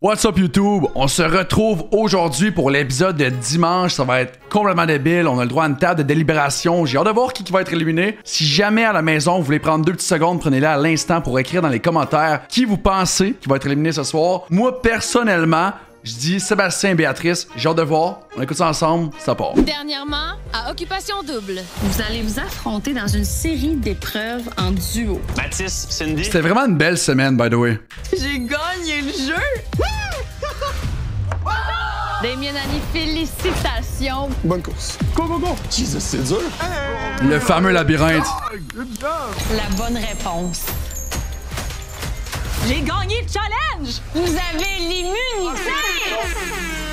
What's up YouTube? On se retrouve aujourd'hui pour l'épisode de dimanche. Ça va être complètement débile. On a le droit à une table de délibération. J'ai hâte de voir qui va être éliminé. Si jamais à la maison vous voulez prendre 2 petites secondes, prenez-les à l'instant pour écrire dans les commentaires qui vous pensez qui va être éliminé ce soir. Moi personnellement, je dis Sébastien et Béatrice. J'ai hâte de voir. On écoute ça ensemble. Ça part. Dernièrement, à Occupation Double, vous allez vous affronter dans une série d'épreuves en duo. Mathis, Cindy. C'était vraiment une belle semaine, by the way. J'ai gagné le jeu! Damien Annie, félicitations! Bonne course. Go, go, go. Jesus, c'est dur. Le fameux labyrinthe. La bonne réponse. J'ai gagné le challenge! Vous avez l'immunité!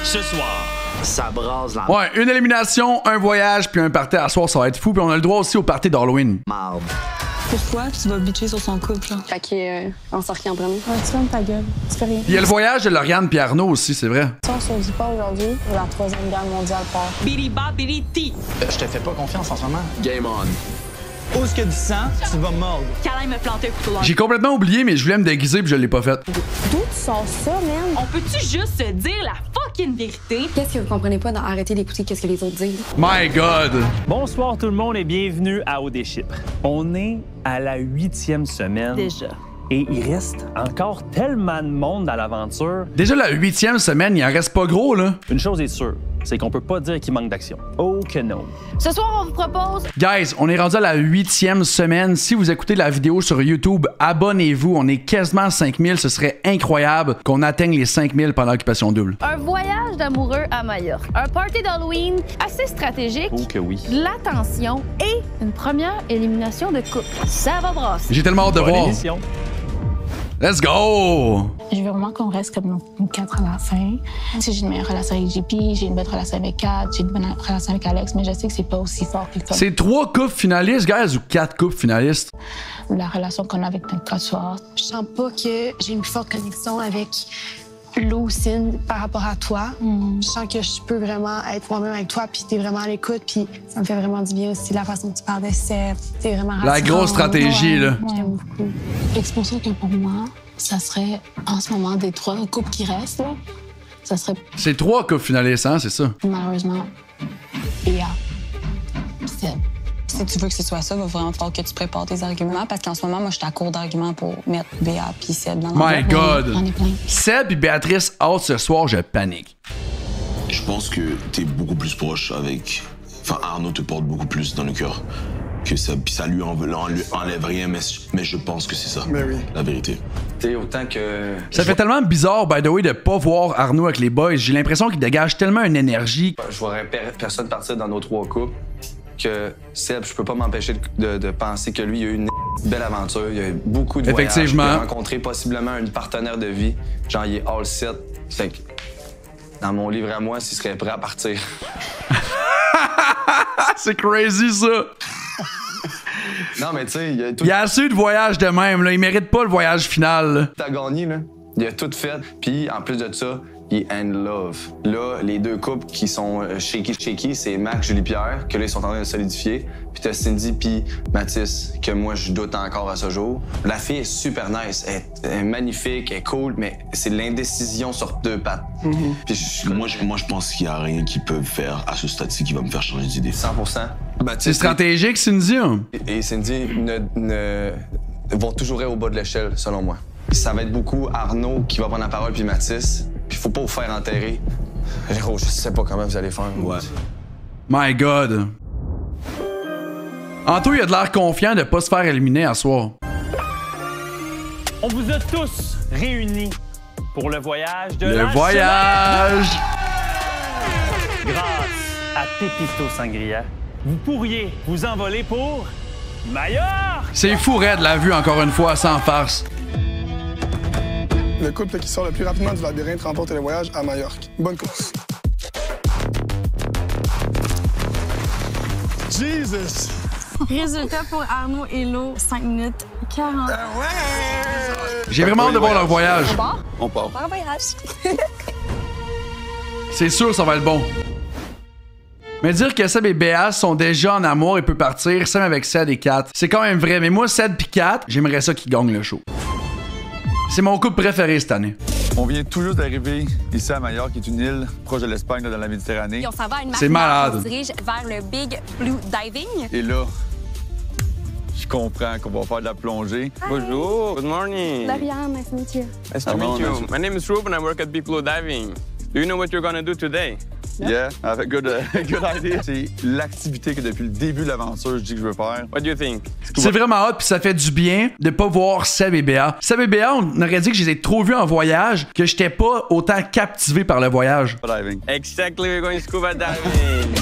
Ce soir, ça brase la Ouais, une élimination, un voyage, puis un party à soir, ça va être fou. Puis on a le droit aussi au party d'Halloween. marde. Pourquoi tu vas bitcher sur son couple, genre? Fait qu'on sort qui en premier. Ouais, tu fermes ta gueule. Tu fais rien. Puis il y a le voyage de Lauriane puis Arnaud aussi, c'est vrai. Si on se le dit pas aujourd'hui, la Troisième Guerre mondiale part. Biriba biriti! Je te fais pas confiance en ce moment. Game on. Où est-ce que du sang, tu vas mordre. Câlin me planter un couteau dans le... J'ai complètement oublié, mais je voulais me déguiser puis je l'ai pas fait. D'où tu sors ça, man? On peut-tu juste se dire la fucking vérité? Qu'est-ce que vous comprenez pas dans arrêter d'écouter qu'est-ce que les autres disent? My God! Bonsoir tout le monde et bienvenue à OD Chypre. On est à la 8e semaine. Déjà. Et il reste encore tellement de monde dans l'aventure. Déjà la 8e semaine, il en reste pas gros, là. Une chose est sûre, c'est qu'on peut pas dire qu'il manque d'action. Oh que non. Ce soir, on vous propose... Guys, on est rendu à la 8e semaine. Si vous écoutez la vidéo sur YouTube, abonnez-vous. On est quasiment à 5000. Ce serait incroyable qu'on atteigne les 5000 pendant l'occupation double. Un voyage d'amoureux à Majorque. Un party d'Halloween assez stratégique. Oh que oui. De l'attention et une première élimination de couple. Ça va brasser. J'ai tellement hâte de Bonne voir. émission. Let's go! Je veux vraiment qu'on reste comme une 4 à la fin. Si j'ai une meilleure relation avec JP, j'ai une bonne relation avec Kat, j'ai une bonne relation avec Alex, mais je sais que c'est pas aussi fort que comme C'est 3 couples finalistes, guys, ou 4 couples finalistes? la relation qu'on a avec notre quatuor. Je sens pas que j'ai une forte connexion avec Lou, Cindy, par rapport à toi. Je sens que je peux vraiment être moi-même avec toi, puis t'es vraiment à l'écoute, puis ça me fait vraiment du bien aussi la façon que tu parles de Seb. T'es vraiment La rassurant. grosse stratégie, là. Ouais. J'aime beaucoup. Fait que c'est pour ça que pour moi, ça serait en ce moment des 3 couples qui restent, là, ça serait C'est 3 couples finalistes, hein, c'est ça? malheureusement Béa, Seb. Si tu veux que ce soit ça, il va vraiment falloir que tu prépares tes arguments parce qu'en ce moment, moi, je suis à court d'arguments pour mettre Béa puis Seb dans My God! J'en ai plein. Seb et Béatrice out ce soir, je panique. Je pense que t'es beaucoup plus proche avec... Enfin, Arnaud te porte beaucoup plus dans le cœur que ça. Puis ça lui enlève rien, mais je pense que c'est ça, Mais oui. la vérité. T'sais, autant que... Ça fait tellement bizarre, by the way, de pas voir Arnaud avec les boys. J'ai l'impression qu'il dégage tellement une énergie. Je vois personne partir dans nos 3 couples que Seb, je peux pas m'empêcher de penser que lui, il a eu une belle aventure. Il a eu beaucoup de voyages. Effectivement. Il a rencontré possiblement une partenaire de vie. Genre, il est all set. Fait que, dans mon livre à moi, s'il serait prêt à partir. C'est crazy, ça! Non, mais tu sais, il a tout Il y a assez de voyages de même, là. Il mérite pas le voyage final, là. à gagner, là. Il a tout fait. Puis, en plus de ça, il est in love. Là, les 2 couples qui sont shaky, c'est Mac, Julie Pierre, que là, ils sont en train de solidifier. Puis t'as Cindy puis Mathis, que moi, je doute encore à ce jour. La fille est super nice. Elle est magnifique, elle est cool, mais c'est l'indécision sur 2 pattes. Puis Moi, je pense qu'il y a rien qu'ils peuvent faire à ce stade-ci qui va me faire changer d'idée. 100%. C'est stratégique, Cindy, hein? Et Cindy vont toujours être au bas de l'échelle, selon moi. Ça va être beaucoup Arnaud qui va prendre la parole, puis Mathis. Puis faut pas vous faire enterrer. Héros, je sais pas comment vous allez faire. Ouais. My God. Anto, il a de l'air confiant de pas se faire éliminer à soir. On vous a tous réunis pour le voyage de Le la voyage! semaine. Grâce à Pépito Sangria, vous pourriez vous envoler pour Majorque. C'est fou, Red, la vue, encore une fois, sans farce. Le couple qui sort le plus rapidement du labyrinthe remporte le voyage à Majorque. Bonne course. Jesus! Résultat pour Arnaud et Lo, 5 minutes 40. J'ai vraiment hâte de voir leur voyage. On part. Bon voyage! C'est sûr, ça va être bon. Mais dire que Seb et Béa sont déjà en amour et peut partir, Sam avec Seb et Kat, c'est quand même vrai. Mais moi, Seb et Kat, j'aimerais ça qu'ils gagnent le show. C'est mon couple préféré cette année. On vient tout juste d'arriver ici à Majorque, qui est une île proche de l'Espagne, dans la Méditerranée. Et on s'en va à une C'est malade. On se dirige vers le Big Blue Diving. Et là, je comprends qu'on va faire de la plongée. Bonjour, good morning. Darian, nice to meet you. Nice to meet you. My name is Ruben. I work at Big Blue Diving. Do you know what you're gonna do today? Yeah, avec good idea. C'est l'activité que depuis le début de l'aventure, je dis que je veux faire. What do you think? C'est vraiment hot, puis ça fait du bien de pas voir Seb et Béa. Seb et Béa, on aurait dit que je les ai trop vus en voyage, que j'étais pas autant captivé par le voyage. Diving. Exactly, we're going scuba diving.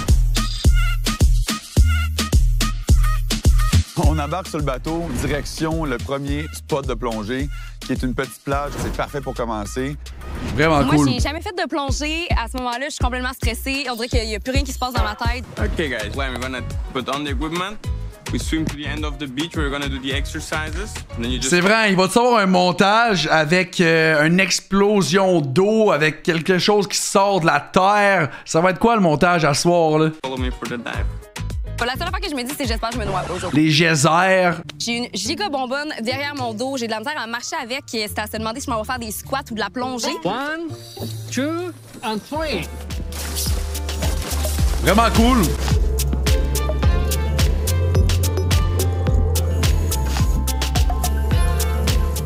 On embarque sur le bateau, direction le premier spot de plongée, qui est une petite plage. C'est parfait pour commencer. Vraiment Moi, cool. j'ai jamais fait de plongée. À ce moment-là, je suis complètement stressée. On dirait qu'il n'y a plus rien qui se passe dans ma tête. Okay, guys, we're gonna put on the equipment. We swim to the end of the beach. We're gonna do the exercises. And then you just... C'est vrai, il va te avoir un montage avec une explosion d'eau, avec quelque chose qui sort de la terre. Ça va être quoi le montage à ce soir, là? Follow me for the dive. La seule affaire que je me dis, c'est j'espère que je me noie pas aujourd'hui. Les geysers. J'ai une giga bonbonne derrière mon dos. J'ai de la misère à marcher avec. C'était à se demander si je m'en vais faire des squats ou de la plongée. 1, 2, and 3. Vraiment cool.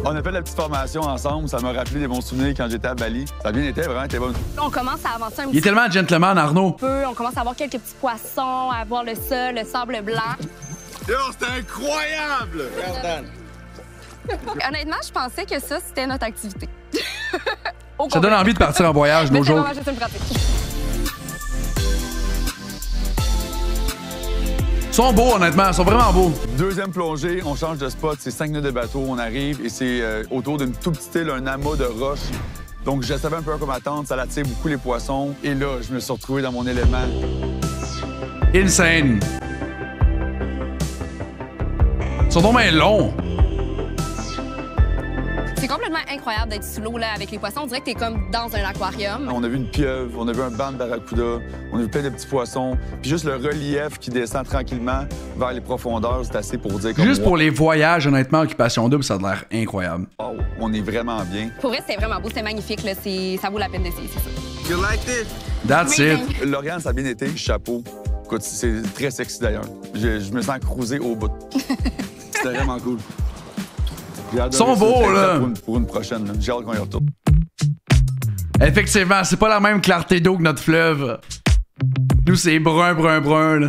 On a fait la petite formation ensemble. Ça m'a rappelé des bons souvenirs quand j'étais à Bali. Ça a bien été, vraiment, c'était bon. On commence à avancer un Il petit est tellement gentleman, Arnaud. peu. On commence à voir quelques petits poissons, à voir le sol, le sable blanc. Yo, c'était incroyable! Honnêtement, je pensais que ça, c'était notre activité. Ça donne envie de partir en voyage, Mais nos c'est jours. vraiment juste une pratique. Ils sont beaux, honnêtement. Ils sont vraiment beaux. Deuxième plongée, on change de spot. C'est 5 minutes de bateau. On arrive et c'est autour d'une toute petite île, un amas de roches. Donc, je savais un peu à quoi m'attendre. Ça attire beaucoup les poissons. Et là, je me suis retrouvé dans mon élément. Insane. Ils sont donc bien longs. C'est complètement incroyable d'être sous l'eau là avec les poissons. On dirait que t'es comme dans un aquarium. On a vu une pieuvre, on a vu un banc de barracuda, on a vu plein de petits poissons. Puis juste le relief qui descend tranquillement vers les profondeurs, c'est assez pour dire comme Juste pour les voyages, honnêtement, Occupation Double, ça a l'air incroyable. wow, on est vraiment bien. Pour vrai, c'était vraiment beau, c'était magnifique. Là. Ça vaut la peine d'essayer, c'est ça. You like this? That's it. Lauriane, ça a bien été, chapeau. Écoute, c'est très sexy d'ailleurs. Je me sens cruisé au bout. C'était vraiment cool. Ils sont beaux, là. Pour une prochaine, là. J'ai hâte qu'on y retourne. Effectivement, c'est pas la même clarté d'eau que notre fleuve. Nous, c'est brun, brun, brun, là.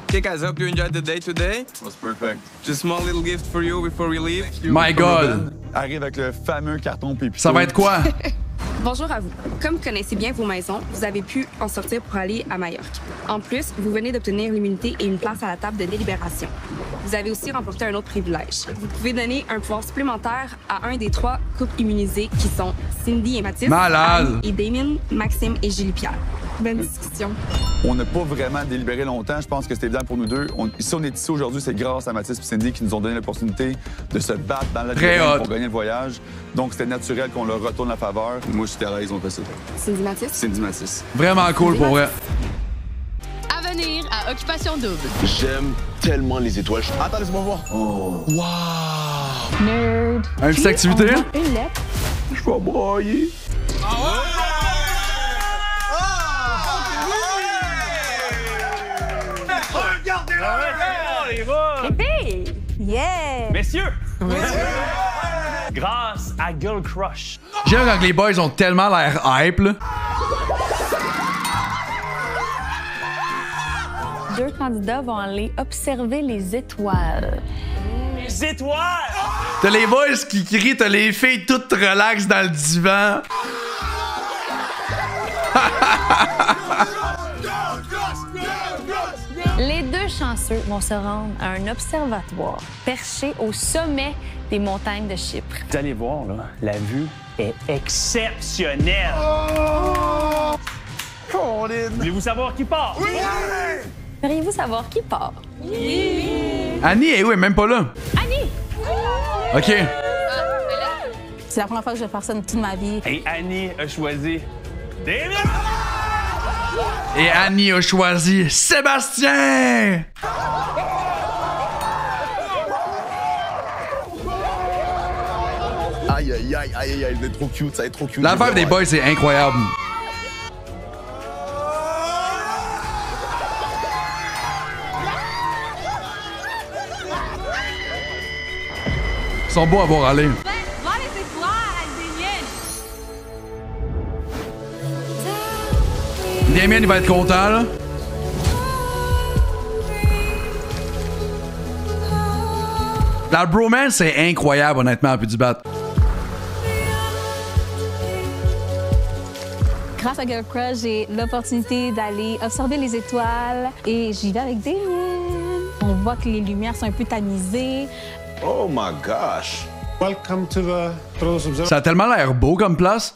Okay, guys, hope you enjoyed the day today. It was perfect. Just a small little gift for you before we leave. My God. Arrive avec le fameux carton Pépito. Ça va être quoi? Bonjour à vous. Comme vous connaissez bien vos maisons, vous avez pu en sortir pour aller à Majorque. En plus, vous venez d'obtenir l'immunité et une place à la table de délibération. Vous avez aussi remporté un autre privilège. Vous pouvez donner un pouvoir supplémentaire à un des 3 couples immunisés qui sont Cindy et Mathis, Malade. Annie et Damien, Maxime et Julie-Pierre. Bonne discussion. On n'a pas vraiment délibéré longtemps. Je pense que c'était évident pour nous deux. Si on est ici aujourd'hui, c'est grâce à Mathis et Cindy qui nous ont donné l'opportunité de se battre dans la Très hot. pour gagner le voyage. Donc, c'était naturel qu'on leur retourne la faveur. Moi, j'étais à l'aise, on fait ça. Cindy Mathis. Cindy Mathis. Vraiment cool, pour vrai. À venir à Occupation Double. J'aime tellement les étoiles. Attends, laisse-moi voir. Oh. Wow! Nerd. Un petite activité? Une lettre. Je vais broyer. Hey! Yeah! Messieurs! Grâce à Girl Crush. J'aime quand les boys ont tellement l'air hype, là. 2 candidats vont aller observer les étoiles. Les étoiles! T'as les boys qui crient, t'as les filles toutes relax dans le divan. Les 2 chanceux vont se rendre à un observatoire perché au sommet des montagnes de Chypre. Vous allez voir, là, la vue est exceptionnelle. Voulez-vous savoir qui part? Oui! Aimeriez-vous savoir qui part? Annie est où? Elle est même pas là. Annie! OK. C'est la première fois que je vais faire ça de toute ma vie. Et Annie a choisi Damien! Et Annie a choisi Sébastien! Aïe, aïe, aïe, aïe, aïe, c'est trop cute, ça va être trop cute. L'affaire des boys, c'est incroyable. Ils sont beaux à voir aller. Damien, il va être content, là. La bromance, c'est incroyable, honnêtement, à plus du bat. Grâce à Girl Crush, j'ai l'opportunité d'aller observer les étoiles et j'y vais avec Damien. On voit que les lumières sont un peu tamisées. Oh my gosh! Welcome to the Trodos Observatory. Ça a tellement l'air beau comme place.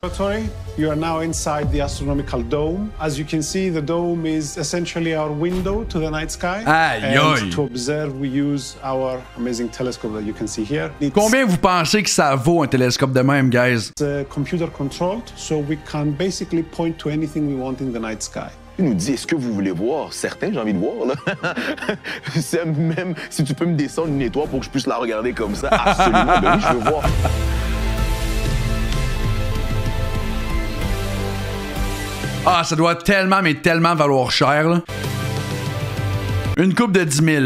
You are now inside the astronomical dome. As you can see, the dome is essentially our window to the night sky. Aïe, aïe. And to observe, we use our amazing telescope that you can see here. Combien vous pensez que ça vaut un télescope de même, guys? It's computer controlled, so we can basically point to anything we want in the night sky. Il nous dit, est-ce que vous voulez voir? Certains, j'ai envie de voir, là. C'est même si tu peux me descendre une étoile pour que je puisse la regarder comme ça. Absolument, ben oui, je veux voir. Ah, ça doit tellement, mais tellement valoir cher, là. Une coupe de 10 000.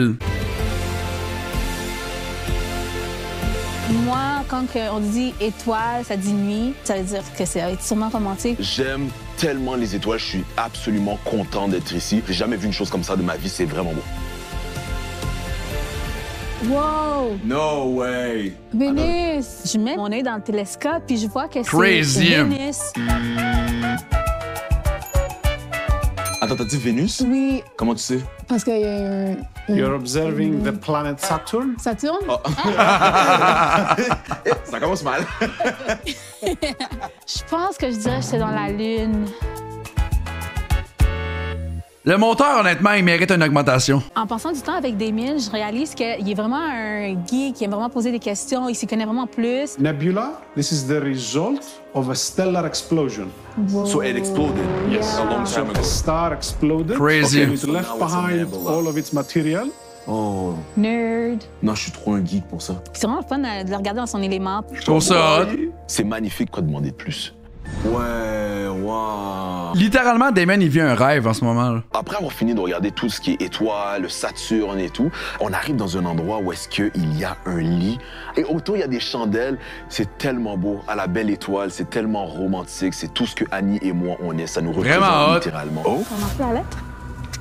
Moi, quand on dit étoile, ça dit nuit, ça veut dire que ça va être sûrement romantique. J'aime tellement les étoiles, je suis absolument content d'être ici. J'ai jamais vu une chose comme ça de ma vie, c'est vraiment beau. Wow! No way! Vénus! Je mets mon œil dans le télescope puis je vois que c'est Crazy. Vénus. Attends, t'as dit Vénus? Oui. Comment tu sais? Parce qu'il y a un... You're observing the planet Saturn. Saturne? Oh. Ça commence mal. Je pense que je dirais que c'est dans la Lune. Le monteur, honnêtement, il mérite une augmentation. En passant du temps avec Damien, je réalise qu'il est vraiment un geek, qui aime vraiment poser des questions, il s'y connaît vraiment plus. Nebula, this is the result of a stellar explosion. Wow. So it exploded. Yes, a long time ago. A star exploded. Crazy. Okay, it left behind all of its material. Oh. Nerd. Non, je suis trop un geek pour ça. C'est vraiment le fun de le regarder dans son élément. Je trouve ça hot. C'est magnifique, quoi demander de plus? Ouais, wow. Littéralement, Damien, il vit un rêve en ce moment, là. Après avoir fini de regarder tout ce qui est étoiles, Saturne et tout, on arrive dans un endroit où est-ce qu'il y a un lit. Et autour, il y a des chandelles. C'est tellement beau. À la belle étoile, c'est tellement romantique. C'est tout ce que Annie et moi, on est. Ça nous représente Vraiment littéralement. Oh, On en fait la lettre?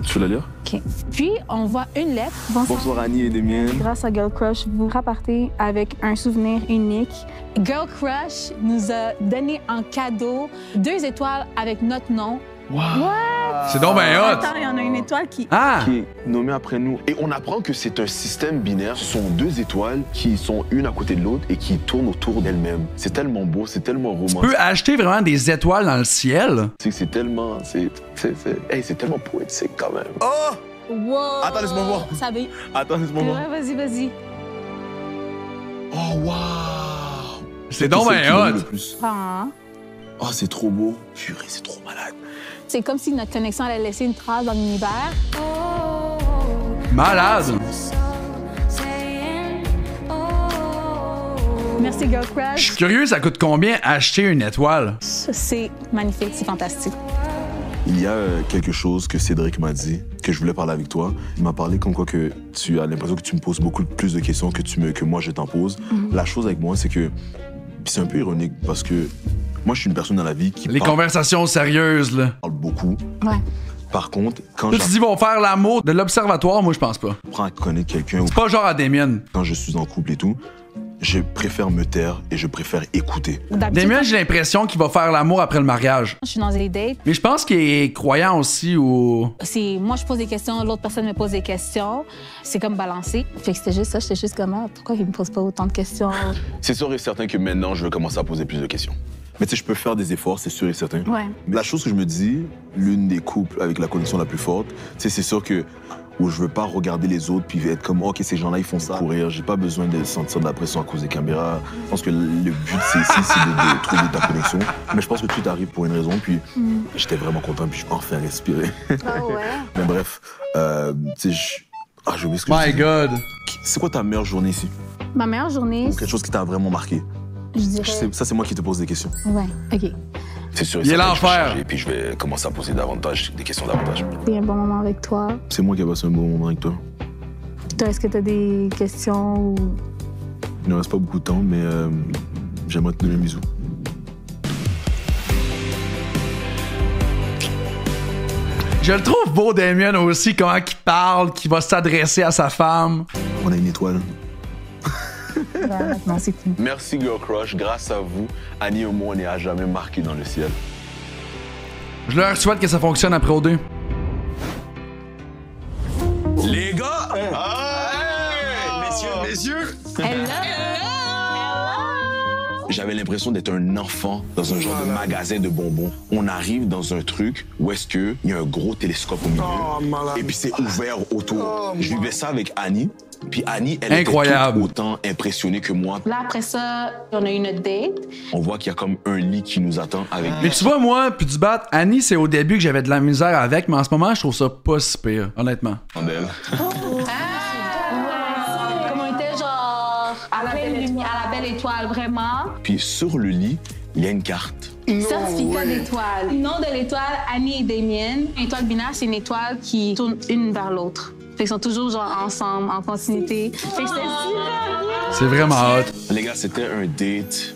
tu veux la lire? OK. Puis, on voit une lettre. Bonsoir Annie et Damien. Grâce à Girl Crush, vous repartez avec un souvenir unique. Girl Crush nous a donné en cadeau 2 étoiles avec notre nom. Wow. What? C'est donc bien hot. Attends, il y en a une étoile qui... Ah! Qui est nommée après nous. Et on apprend que c'est un système binaire. Ce sont 2 étoiles qui sont une à côté de l'autre et qui tournent autour d'elles-mêmes. C'est tellement beau, c'est tellement romantique. Tu peux acheter vraiment des étoiles dans le ciel. C'est tellement... c'est tellement poétique quand même. Oh! Wow! Attends, laisse-moi voir. Ça va... Attends, laisse-moi voir. Ouais, vas-y, vas-y. Oh, wow! C'est donc bien hot. Ah. Oh, c'est trop beau. Purée, c'est trop malade. C'est comme si notre connexion allait laisser une trace dans l'univers. Malade. Merci, Girl Je Crush. suis curieux, ça coûte combien acheter une étoile? C'est magnifique, c'est fantastique. Il y a quelque chose que Cédric m'a dit, que je voulais parler avec toi. Il m'a parlé comme quoi que tu as l'impression que tu me poses beaucoup plus de questions que moi je t'en pose. La chose avec moi, c'est que c'est un peu ironique parce que moi, je suis une personne dans la vie qui Les conversations sérieuses, là. parle beaucoup. Ouais. Par contre, quand Tu dis, vont faire l'amour de l'observatoire, moi, je pense pas. j'apprends à connaître quelqu'un, C'est pas genre à Damien. quand je suis en couple et tout, je préfère me taire et je préfère écouter. D'habitude, Damien, quand j'ai l'impression qu'il va faire l'amour après le mariage. je suis dans des dates, Mais je pense qu'il est croyant aussi ou... c'est moi je pose des questions, l'autre personne me pose des questions. C'est comme balancé. Fait que c'était juste ça, j'étais juste comme pourquoi il me pose pas autant de questions? C'est sûr et certain que maintenant, je vais commencer à poser plus de questions. Mais tu sais, je peux faire des efforts, c'est sûr et certain. Ouais. La chose que je me dis, l'une des couples avec la connexion la plus forte, c'est sûr que où je veux pas regarder les autres puis être comme OK, ces gens-là ils font ça pour rire. J'ai pas besoin de sentir de la pression à cause des caméras. Je pense que le but c'est de trouver ta connexion. Mais je pense que tout arrive pour une raison. Puis j'étais vraiment content puis je peux enfin respirer. Ah ouais. Mais bref, tu sais, j'ai oublié ce que je My disais. God. C'est quoi ta meilleure journée ici? Ma meilleure journée, Ou quelque chose qui t'a vraiment marqué? Je dirais... Ça, c'est moi qui te pose des questions. Ouais, OK. C'est sûr. Il est l'enfer. Et puis je vais commencer à poser des questions davantage. C'est un bon moment avec toi. C'est moi qui ai passé un bon moment avec toi. Toi, est-ce que tu as des questions ou... Il ne reste pas beaucoup de temps, mais j'aimerais te donner un bisou. Je le trouve beau, Damien, aussi, comment il parle, qu'il va s'adresser à sa femme. On a une étoile. Non, c'est cool. Merci, Girl Crush. Grâce à vous, Annie et moi, on est à jamais marqués dans le ciel. Je leur souhaite que ça fonctionne après O2. Les gars! Messieurs! J'avais l'impression d'être un enfant dans un genre de magasin de bonbons. On arrive dans un truc où est-ce qu'il y a un gros télescope au milieu et puis c'est ouvert autour. Je vivais ça avec Annie. Puis Annie, elle était tout autant impressionnée que moi. Là, après ça, on a eu notre date. On voit qu'il y a comme un lit qui nous attend avec... Mais tu vois, moi, puis du bat, Annie, c'est au début que j'avais de la misère avec, mais en ce moment, je trouve ça pas si pire, honnêtement. Belle. Comme on était genre à la belle étoile, vraiment. Puis sur le lit, il y a une carte. Certificat d'étoile. Nom de l'étoile, Annie et Damien. Une étoile binaire, c'est une étoile qui tourne une vers l'autre. Fait qu'ils sont toujours genre ensemble, en continuité. Fait que c'était super bien. C'est vraiment hot. Les gars, c'était un date.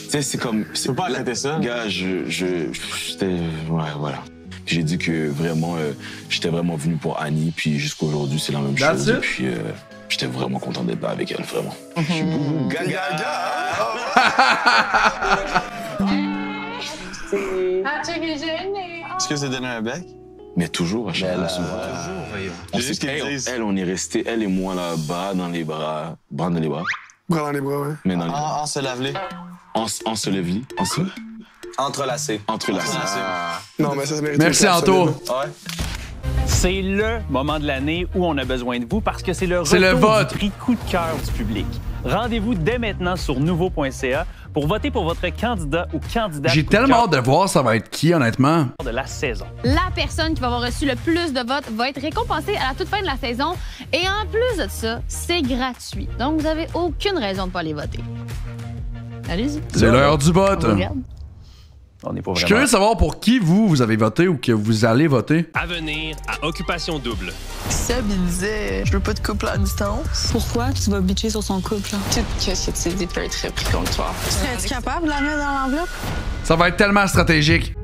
Tu sais, c'est comme... Tu peux pas arrêter ça? Gars, j'étais... Ouais, voilà. Puis j'ai dit que vraiment, j'étais vraiment venu pour Annie, puis jusqu'à aujourd'hui, c'est la même chose. Et puis j'étais vraiment content d'être là avec elle, vraiment. Je suis boubou gaga! Est-ce que c'est donné un bec? Mais toujours, à chaque fois. Elle, on est resté, elle et moi là-bas, dans les bras. Bras dans les bras. Bras dans les bras, ouais. Mais dans les bras. En se lave-les. En se lève-les. Entrelacé. Entrelacé. Non, mais ça mérite. Merci, Anto. Ouais. C'est le moment de l'année où on a besoin de vous parce que c'est le vote du prix coup de cœur du public. Rendez-vous dès maintenant sur nouveau.ca pour voter pour votre candidat ou candidate. J'ai tellement hâte de voir ça va être qui, honnêtement. De la saison. La personne qui va avoir reçu le plus de votes va être récompensée à la toute fin de la saison. Et en plus de ça, c'est gratuit. Donc, vous n'avez aucune raison de ne pas aller voter. Allez-y. C'est l'heure du vote. On est pas Je suis curieux de savoir pour qui vous avez voté ou que vous allez voter. À venir à Occupation Double. Seb, il disait je veux pas de couple à distance. Pourquoi tu vas bitcher sur son couple? Tout ce que tu dis peut être repris contre toi. Serais-tu capable de la mettre dans l'enveloppe? Ça va être tellement stratégique.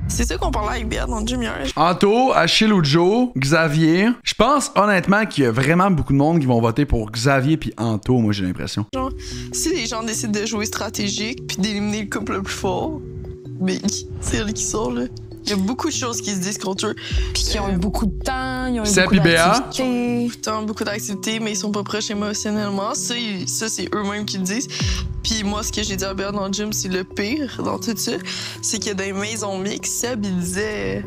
C'est ça qu'on parlait avec Béat dans le gym hier. Anto, Achille ou Joe, Xavier. Je pense honnêtement qu'il y a vraiment beaucoup de monde qui vont voter pour Xavier puis Anto, moi j'ai l'impression. Genre, si les gens décident de jouer stratégique puis d'éliminer le couple le plus fort, mais c'est elle qui sort là. Il y a beaucoup de choses qui se disent contre eux. Puis qui ont eu beaucoup de temps, ils ont eu beaucoup d'activités. Beaucoup de temps, beaucoup d'activités, mais ils sont pas proches émotionnellement. Ça c'est eux-mêmes qui le disent. Puis moi, ce que j'ai dit à Béat dans le gym, c'est le pire dans tout ça. C'est que dans les maisons mixtes, Seb, il disait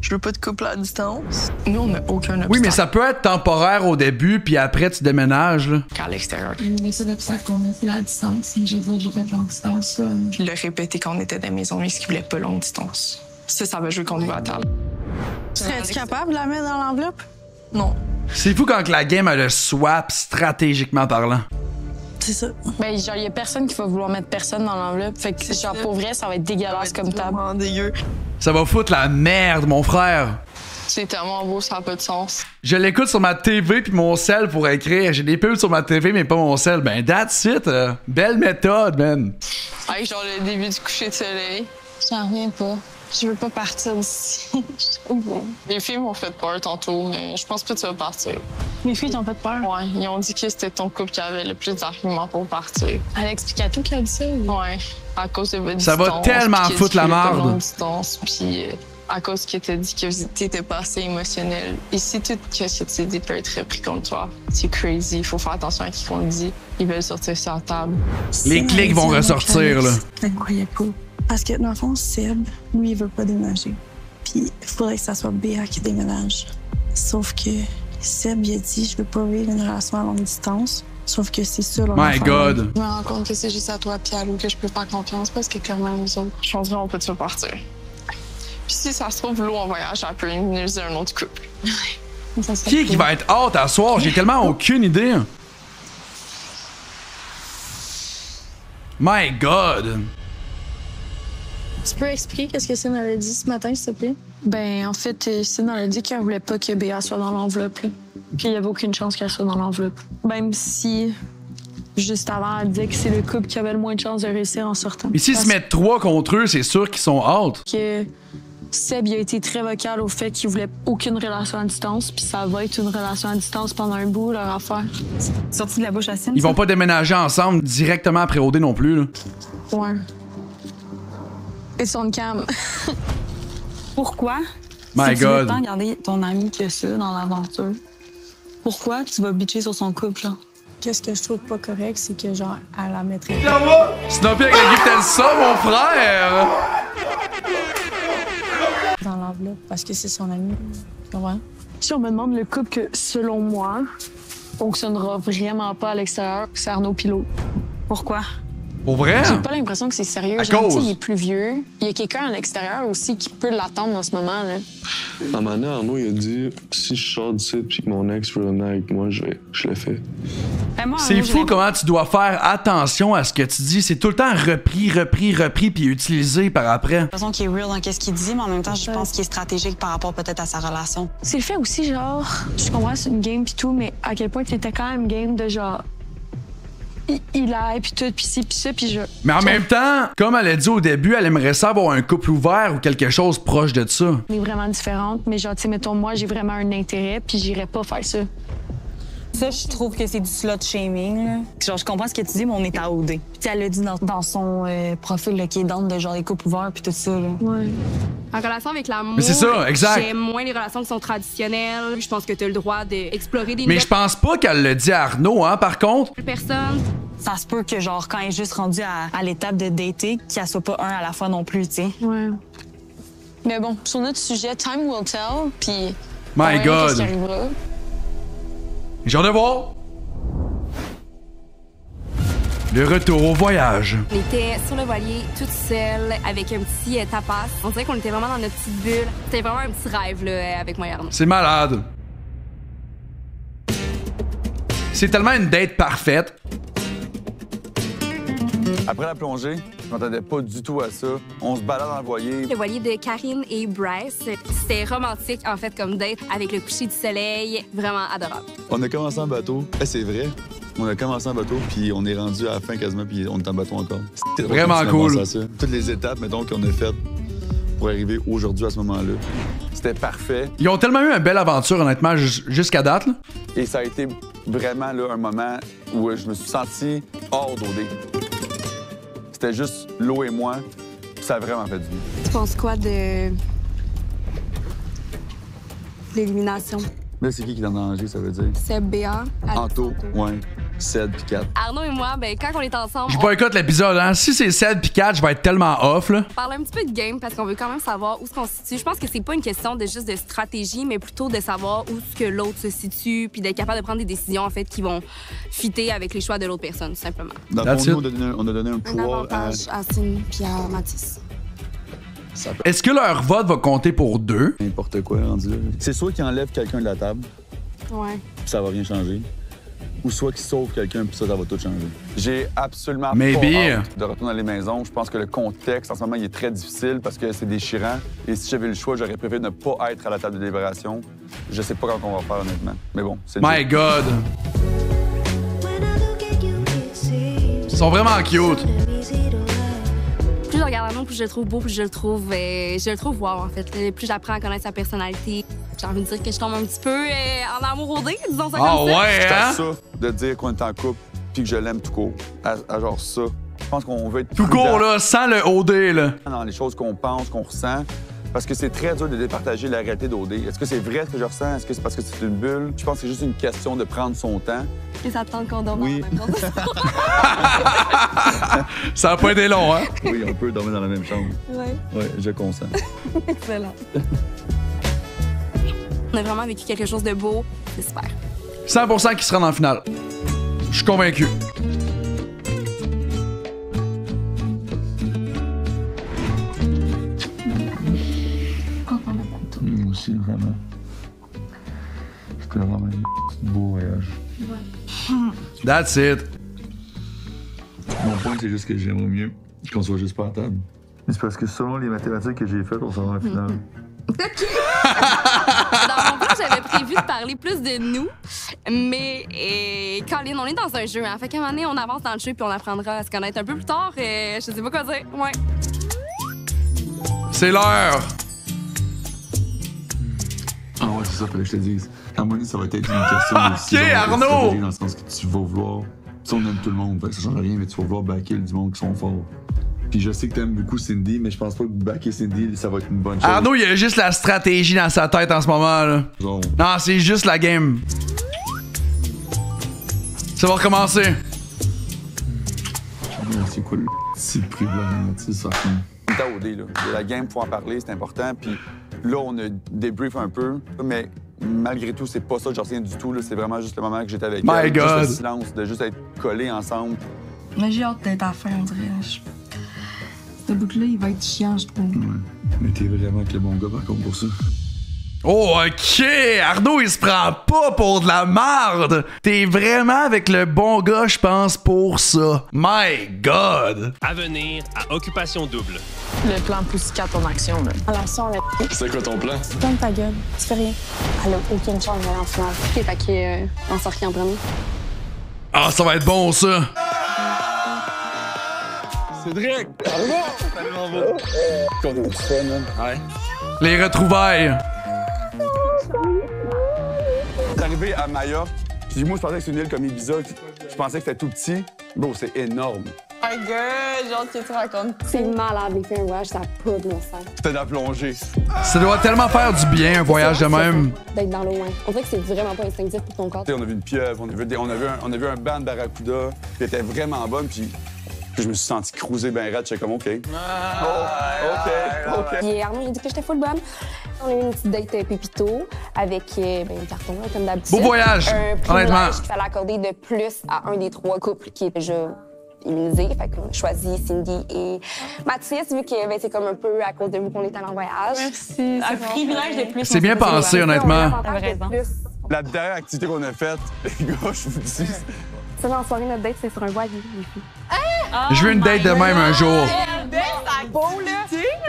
je veux pas de couple à distance. Nous, on n'a aucun obstacle. Oui, mais ça peut être temporaire au début, puis après, tu déménages, là. À l'extérieur. Mais c'est l'obstacle qu'on a, c'est la distance. J'ai dit, j'ai fait longue distance. Puis le répéter quand on était dans la maison mixte qu'il voulait pas longue distance. Ça va jouer contre nous à table. Serais-tu capable de la mettre dans l'enveloppe? Non. C'est fou quand la game a le swap stratégiquement parlant. C'est ça. Ben, genre, il y a personne qui va vouloir mettre personne dans l'enveloppe. Fait que, genre, pour vrai, ça va être dégueulasse comme table. Dégueu. Ça va foutre la merde, mon frère. C'est tellement beau, ça n'a pas de sens. Je l'écoute sur ma TV puis mon cell pour écrire. J'ai des pubs sur ma TV, mais pas mon cell. Ben, that's it. Belle méthode, man. Hey, genre le début du coucher de soleil. J'en reviens pas. Je veux pas partir d'ici. Les filles m'ont fait peur tantôt, mais je pense pas que tu vas partir. Les filles t'ont fait peur? Ouais, ils ont dit que c'était ton couple qui avait le plus d'arguments pour partir. Elle explique à tout qu'elle a dit ça? Ouais, à cause de votre distance. Ça va tellement foutre la merde. Puis à cause que t'as dit que t'étais pas assez émotionnel. Et si tout ce que tu dis peut être repris contre toi, c'est crazy. Il faut faire attention à qui qu'on le dit. Ils veulent sortir sur la table. Les clics vont ressortir, là. Incroyable. Parce que, dans le fond, Seb, lui, il veut pas déménager. Puis, il faudrait que ça soit Béa qui déménage. Sauf que Seb, il a dit, je veux pas vivre une relation à longue distance. Sauf que c'est ça, leur My God! Je me rends compte que c'est juste à toi, puis à Lou, que je peux faire confiance parce que, clairement, nous autres, je pense qu'on peut te partir. Puis, si ça se trouve, Lou, en voyage, elle peut immuniser un autre couple. Qui va être hâte à soir? J'ai tellement aucune idée. My God! Tu peux expliquer qu'est-ce que Cyn avait dit ce matin, s'il te plaît? Ben, en fait, Cyn a dit qu'elle voulait pas que Béa soit dans l'enveloppe. Là. Puis il y avait aucune chance qu'elle soit dans l'enveloppe. Même si, juste avant, elle disait que c'est le couple qui avait le moins de chances de réussir en sortant. Mais s'ils se mettent 3 contre eux, c'est sûr qu'ils sont out. Que Seb il a été très vocal au fait qu'il voulait aucune relation à distance, puis ça va être une relation à distance pendant un bout, leur affaire. Sorti de la bouche à Cyn. Ils vont pas déménager ensemble directement après OD non plus. Là. Ouais. Et son cam. Pourquoi? My si tu veux God. tant garder ton ami que ça dans l'aventure, pourquoi tu vas bitcher sur son couple, là? Qu'est-ce que je trouve pas correct, c'est que, genre, elle la mettrait. Snoopy avec la gift ça, mon frère! Dans l'enveloppe, parce que c'est son ami. Tu comprends? Si on me demande le couple que, selon moi, fonctionnera vraiment pas à l'extérieur, c'est Arnaud Pilot. Pourquoi? Pour vrai? J'ai pas l'impression que c'est sérieux. À Genre, cause? tu sais, il est plus vieux. Il y a quelqu'un à l'extérieur aussi qui peut l'attendre en ce moment. Là. À un moment donné, Arnaud, il a dit si je sors du site puis que mon ex veut venir avec moi, je le fais. C'est fou comment tu dois faire attention à ce que tu dis. C'est tout le temps repris, puis utilisé par après. J'ai l'impression qu'il est real dans ce qu'il dit, mais en même temps, je pense qu'il est stratégique par rapport peut-être à sa relation. C'est le fait aussi, genre, je comprends, c'est une game pis tout, mais à quel point t'étais quand même game de genre. Il aille, puis tout, puis ci, puis ça, puis je... Mais en même temps, comme elle a dit au début, elle aimerait ça avoir un couple ouvert ou quelque chose proche de ça. On est vraiment différentes, mais genre, tu sais, mettons, moi, j'ai vraiment un intérêt, puis j'irais pas faire ça. Ça, je trouve que c'est du slut shaming. Là. Genre, je comprends ce que tu dis, mais on est à OD. Puis elle l'a dit dans son profil là, qui est dans de genre les couples ouverts puis tout ça. Là. Ouais. En relation avec l'amour, Mais c'est ça, exact. j'aime moins les relations qui sont traditionnelles. Je pense que tu as le droit d'explorer des Mais nouvelles je pense pas qu'elle le dit à Arnaud, hein, par contre. personnes. Ça se peut que, genre, quand elle est juste rendue à l'étape de dater, qu'elle soit pas un à la fois non plus, tu sais. Ouais. Mais bon, sur notre sujet, time will tell, puis... My God. Qu'est-ce qui arrivera. J'ai hâte de voir. Le retour au voyage. On était sur le voilier, toute seule, avec un petit tapas. On dirait qu'on était vraiment dans notre petite bulle. C'était vraiment un petit rêve là, avec moi et Arnaud. C'est malade. C'est tellement une date parfaite. Après la plongée, je m'attendais pas du tout à ça. On se balade dans le voilier. Le voilier de Karine et Bryce, c'était romantique en fait comme date avec le coucher du soleil, vraiment adorable. On a commencé en bateau. C'est vrai. On a commencé en bateau, puis on est rendu à la fin quasiment, puis on est en bateau encore. C'était Vraiment cool. Toutes les étapes, mettons, qu'on a faites pour arriver aujourd'hui à ce moment-là. C'était parfait. Ils ont tellement eu une belle aventure, honnêtement, jusqu'à date. Là. Et ça a été vraiment là, un moment où je me suis senti hors d'OD. C'était juste l'eau et moi, puis ça a vraiment fait du bien. Tu penses quoi de l'élimination? Là, c'est qui est en danger, ça veut dire? Seb, Béa, Anto, ouais. Ced puis 4. Arnaud et moi, ben, quand on est ensemble, Je boycotte l'épisode, hein. Si c'est Ced pis 4, je vais être tellement off, là. on parle un petit peu de game parce qu'on veut quand même savoir où se situe. Je pense que c'est pas une question de juste de stratégie, mais plutôt de savoir où ce que l'autre se situe, puis d'être capable de prendre des décisions en fait qui vont fitter avec les choix de l'autre personne, tout simplement. Dans le fond, nous, on a donné un pouvoir avantage à Cyn puis à Mathis. Est-ce que leur vote va compter pour 2? N'importe quoi, rendu là. C'est soit qu'ils enlèvent quelqu'un de la table, Ouais. puis ça va rien changer, ou soit qu'ils sauvent quelqu'un, puis ça va tout changer. J'ai absolument Maybe. pas hâte de retourner dans les maisons. Je pense que le contexte, en ce moment, il est très difficile parce que c'est déchirant. Et si j'avais le choix, j'aurais préféré ne pas être à la table de délibération. Je sais pas quand on va faire, honnêtement. Mais bon, c'est My God! Ils sont vraiment cute. Plus je regarde Arnaud, plus je le trouve beau, plus je le trouve wow, en fait. Plus j'apprends à connaître sa personnalité. J'ai envie de dire que je tombe un petit peu en amour au dé, disons ça comme ça. Ouais, hein? ça, de dire qu'on est en couple puis que je l'aime tout court. À genre ça. Je pense qu'on veut être Tout court, là, sans le OD, là. Dans les choses qu'on pense, qu'on ressent. Parce que c'est très dur de départager la réalité d'OD. Est-ce que c'est vrai ce que je ressens? Est-ce que c'est parce que c'est une bulle? Je pense que c'est juste une question de prendre son temps. Et ça tente qu'on dorme Oui. dans la même chambre. Ça a pas été long, hein? Oui, on peut dormir dans la même chambre. Ouais. Oui, je consens. Excellent. On a vraiment vécu quelque chose de beau. C'est super. 100% qui se rend en finale. Je suis convaincu. Moi aussi, vraiment. C'était vraiment un beau voyage. That's it. Mon point c'est juste que j'aimerais mieux qu'on soit juste pas à table. C'est parce que selon les mathématiques que j'ai faites, on s'en va en finale. OK! Dans mon plan, j'avais prévu de parler plus de nous, mais Colin, on est dans un jeu, hein. Fait qu'à un moment donné, on avance dans le jeu puis on apprendra à se connaître un peu plus tard. Je sais pas quoi dire. Ouais. C'est l'heure! Ah ouais, c'est ça, fallait que je te dise. À un moment donné, ça va être une question OK, Arnaud! Dans le sens que tu vas vouloir... Tu sais, on aime tout le monde, fait que ça change rien, mais tu vas vouloir backer du monde qui sont forts. Puis je sais que t'aimes beaucoup Cindy, mais je pense pas que backer Cindy, ça va être une bonne chose. Arnaud, il a juste la stratégie dans sa tête en ce moment, là. Genre. Non, c'est juste la game. Ça va recommencer. C'est quoi le petit privilège, tu sais, ça fait... On est à OD, là. De la game, faut en parler, c'est important. Puis là, on a débrief un peu, mais malgré tout, c'est pas ça que je retiens du tout, là. C'est vraiment juste le moment que j'étais avec elle. God! Juste le silence, de juste être collés ensemble. Mais j'ai hâte d'être à la fin, on dirait. Ce bout-là, il va être chiant, je trouve. Ouais. Mais t'es vraiment que le bon gars, par contre, pour ça. Oh, OK! Arnaud, il se prend pas pour de la marde! T'es vraiment avec le bon gars, je pense, pour ça. My God! À venir à Occupation Double. Le plan Pussycat en action, là. Alors ça, on l'a pris. C'est quoi ton plan? Ferme ta gueule. Tu fais rien. Elle a aucune chance d'aller en finale. OK, fait qu'on sort qui en premier? Ah, ça va être bon, ça! Cédric! Tellement beau! Qu'on a du fun, man. Ouais. Les retrouvailles! C'est arrivé à Majorque. Puis moi, je pensais que c'était une île comme Ibiza. Je pensais que c'était tout petit. Bro, c'est énorme. Oh my god, genre, que tu racontes. C'est malade, les filles, un voyage, ça n'a pas de bon sens. C'était de la plongée. Ça doit tellement faire du bien, un voyage de même. D'être dans l'eau, hein. On dirait que c'est vraiment pas instinctif pour ton corps. On a vu une pieuvre, on a vu un banc de barracuda, qui était vraiment bonne, puis je me suis senti cruiser bien raide, j'étais comme OK. OK. Puis Arnaud, j'ai dit que j'étais full bonne. On a eu une petite date pépito avec un carton, là, comme d'habitude. Beau voyage, honnêtement. Qu'il fallait accorder de plus à un des 3 couples qui est déjà immunisé. Fait qu'on a choisi Cindy et Mathis, vu que c'est comme un peu à cause de vous qu'on est allé en voyage. Merci. Un privilège de plus. C'est bien pensé, honnêtement. La dernière activité qu'on a faite, les gars, je vous dis... Ça, dans la soirée, notre date, c'est sur un voilier, les filles. Je veux une date de même un jour. C'est beau, là.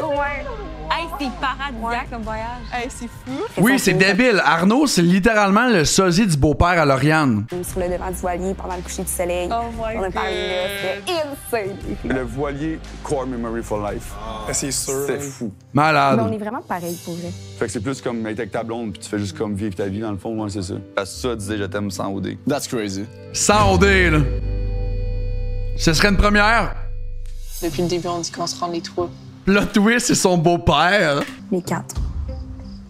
Ouais. Hey, c'est paradisiaque comme voyage. Hey, c'est fou. Oui, c'est débile. Arnaud, c'est littéralement le sosie du beau-père à Lauriane. Sur le devant du voilier pendant le coucher du soleil. Oh my on a parlé là, c'était insane. Le voilier Core Memory for Life. C'est sûr. C'est fou. Malade. Mais on est vraiment pareil pour vrai. Fait que c'est plus comme être avec ta blonde, puis tu fais juste comme vivre ta vie dans le fond, ouais, c'est ça. Ça, disait je t'aime sans OD. That's crazy. Sans OD, là. Ce serait une première. Depuis le début, on dit qu'on se rend les 3. Plot twist, c'est son beau-père. Les 4.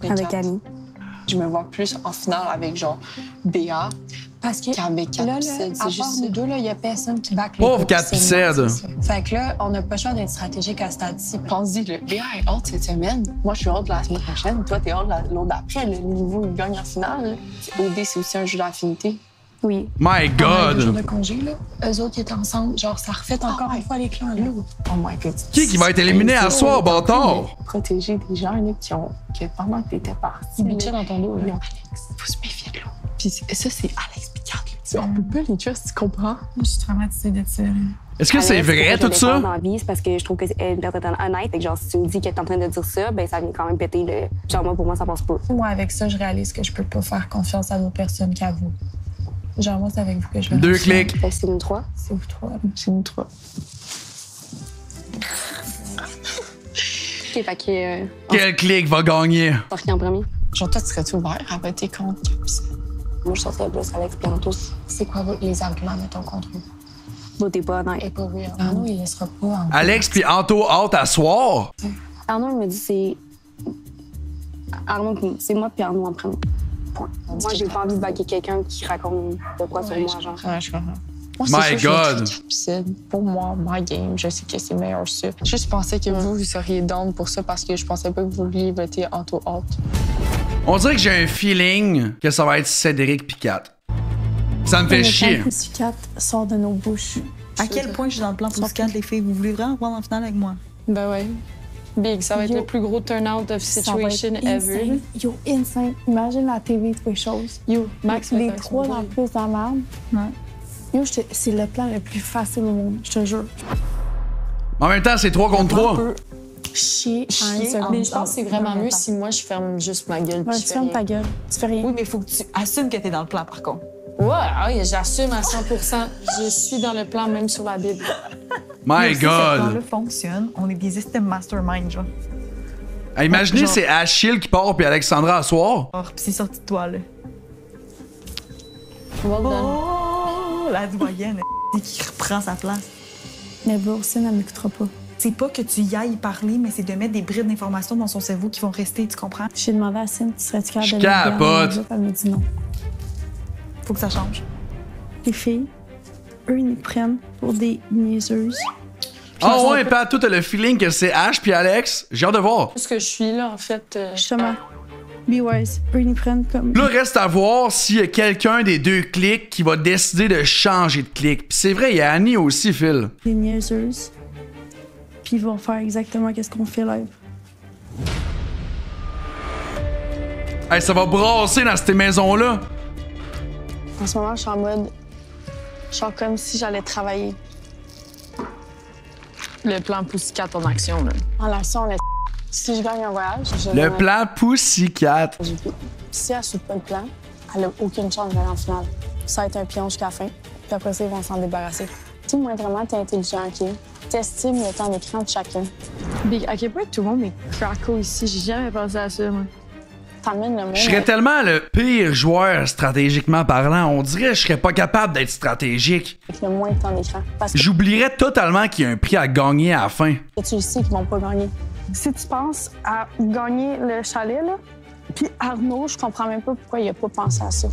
Avec Annie. Je me vois plus en finale avec genre Béa. Parce qu'avec 4 Pissed, c'est juste nous deux, il n'y a personne qui back les pauvre 4 Pissed. Fait que là, on n'a pas le choix d'être stratégique à ce stade-ci. Pense-y, le Béa est hâte cette semaine. Moi, je suis hâte la semaine prochaine. Toi, t'es hâte l'autre d'après. Le niveau, il gagne en finale. OD, c'est aussi un jeu d'affinité. Oui. My God! Le jour de congé, là, eux autres qui étaient ensemble, genre, ça refait encore une fois les clans, là. Oh my God. Qui va être éliminé à soir, bâtard? Protéger des gens, là, que pendant que t'étais parti. Ils bitchaient dans ton dos, là. Alex, faut se méfier de l'eau. Puis ça, c'est Alex puis Kat, là. On peut pas les trust, tu comprends? Moi, je suis traumatisée de ça, là. Est-ce que c'est vrai, tout ça? C'est parce que je trouve que c'est une personne honnête. Et que genre, si tu me dis qu'elle est en train de dire ça, ben ça vient quand même péter le... Genre, moi, pour moi, ça passe pas. Moi, avec ça, je réalise que je peux pas faire confiance à d'autres personnes qu'à vous. Genre, moi, c'est avec vous que je vais... 2 clics. C'est nous 3. C'est vous 3. C'est nous 3. OK, fait que... Quel clic va gagner? Sors qui en premier? Genre, toi, tu serais-tu ouvert à voter contre? Moi, je sortirais plus Alex bientôt. C'est quoi les arguments, mettons, contre eux? Bon, t'es pas honnête. Et pas oui. Arnaud, il laissera pas... En Alex puis Anto out à soir? Arnaud, il me dit c'est... Arnaud, c'est moi puis Arnaud en premier. Moi, j'ai pas envie de baquer quelqu'un qui raconte de quoi sur moi, genre. Ouais, je comprends. Moi, My God! Pour moi, my game, je sais que c'est meilleur ça. Je pensais que vous seriez down pour ça parce que je pensais pas que vous vouliez voter Anto out. On dirait que j'ai un feeling que ça va être Cédric pis Kat. Ça me fait chier. Pussycat sort de nos bouches. À quel point je suis dans le plan Pussycat, les filles? Vous voulez vraiment voir en finale avec moi? Ben ouais. Big, ça va être le plus gros turn-out of situation ever. Yo, insane. Imagine la TV, toutes les choses. Yo, Max, les 3 dans le plus dans la merde. Ouais. Yo, c'est le plan le plus facile au monde, je te jure. En même temps, c'est 3 contre 3. Chier Mais je pense que c'est vraiment mieux si moi, je ferme juste ma gueule. Ouais, tu fermes ta gueule. Tu fais rien. Oui, mais il faut que tu assumes que t'es dans le plan, par contre. Ouais, j'assume à 100%. Je suis dans le plan, même sur la Bible. My Si ce plan-là God! fonctionne, on est des systèmes mastermind, genre. Imaginez, Genre- c'est Achille qui part puis Alexandra à soir. Puis c'est sorti de toi, là. Well done. Oh, la doyenne, qui reprend sa place. Mais Brooksyn, elle m'écoutera pas. C'est pas que tu y ailles parler, mais c'est de mettre des brides d'informations dans son cerveau qui vont rester, tu comprends? J'ai demandé à Cyn, tu serais-tu capable Je de l'aider capote. en enveloppe? Elle m'a dit non. Faut que ça change. Les filles, eux, ils nous prennent pour des niaiseuses. Ah ouais, Pat, toi, t'as le feeling que c'est Ash puis Alex. J'ai hâte de voir. Ce que je suis là, en fait. Justement, be wise. Eux, ils nous prennent comme... Là, reste à voir s'il y a quelqu'un des deux clics qui va décider de changer de clic. Puis c'est vrai, il y a Annie aussi, Phil. Des niaiseuses. Puis ils vont faire exactement qu'est-ce qu'on fait live. Hey, ça va brasser dans ces maisons-là. En ce moment, je suis en mode... Genre comme si j'allais travailler. Le plan Pussycat en action, là. En action, si je gagne un voyage, je Le plan Pussycat. Si elle suit pas le plan, elle a aucune chance d'aller en finale. Ça va être un pion jusqu'à la fin, puis après ça, ils vont s'en débarrasser. Tu sais, moi, vraiment, t'es intelligent, OK? T'estimes le temps d'écran de chacun. Big, à quel point tout le monde est craco ici? J'ai jamais pensé à ça, moi. T'amènes le monde. Je serais tellement le pire joueur stratégiquement parlant. On dirait que je serais pas capable d'être stratégique. Avec le moins de temps d'écran. Parce que J'oublierais totalement qu'il y a un prix à gagner à la fin. tu le sais qu'ils vont pas gagner. Si tu penses à gagner le chalet, là, puis Arnaud, je comprends même pas pourquoi il a pas pensé à ça.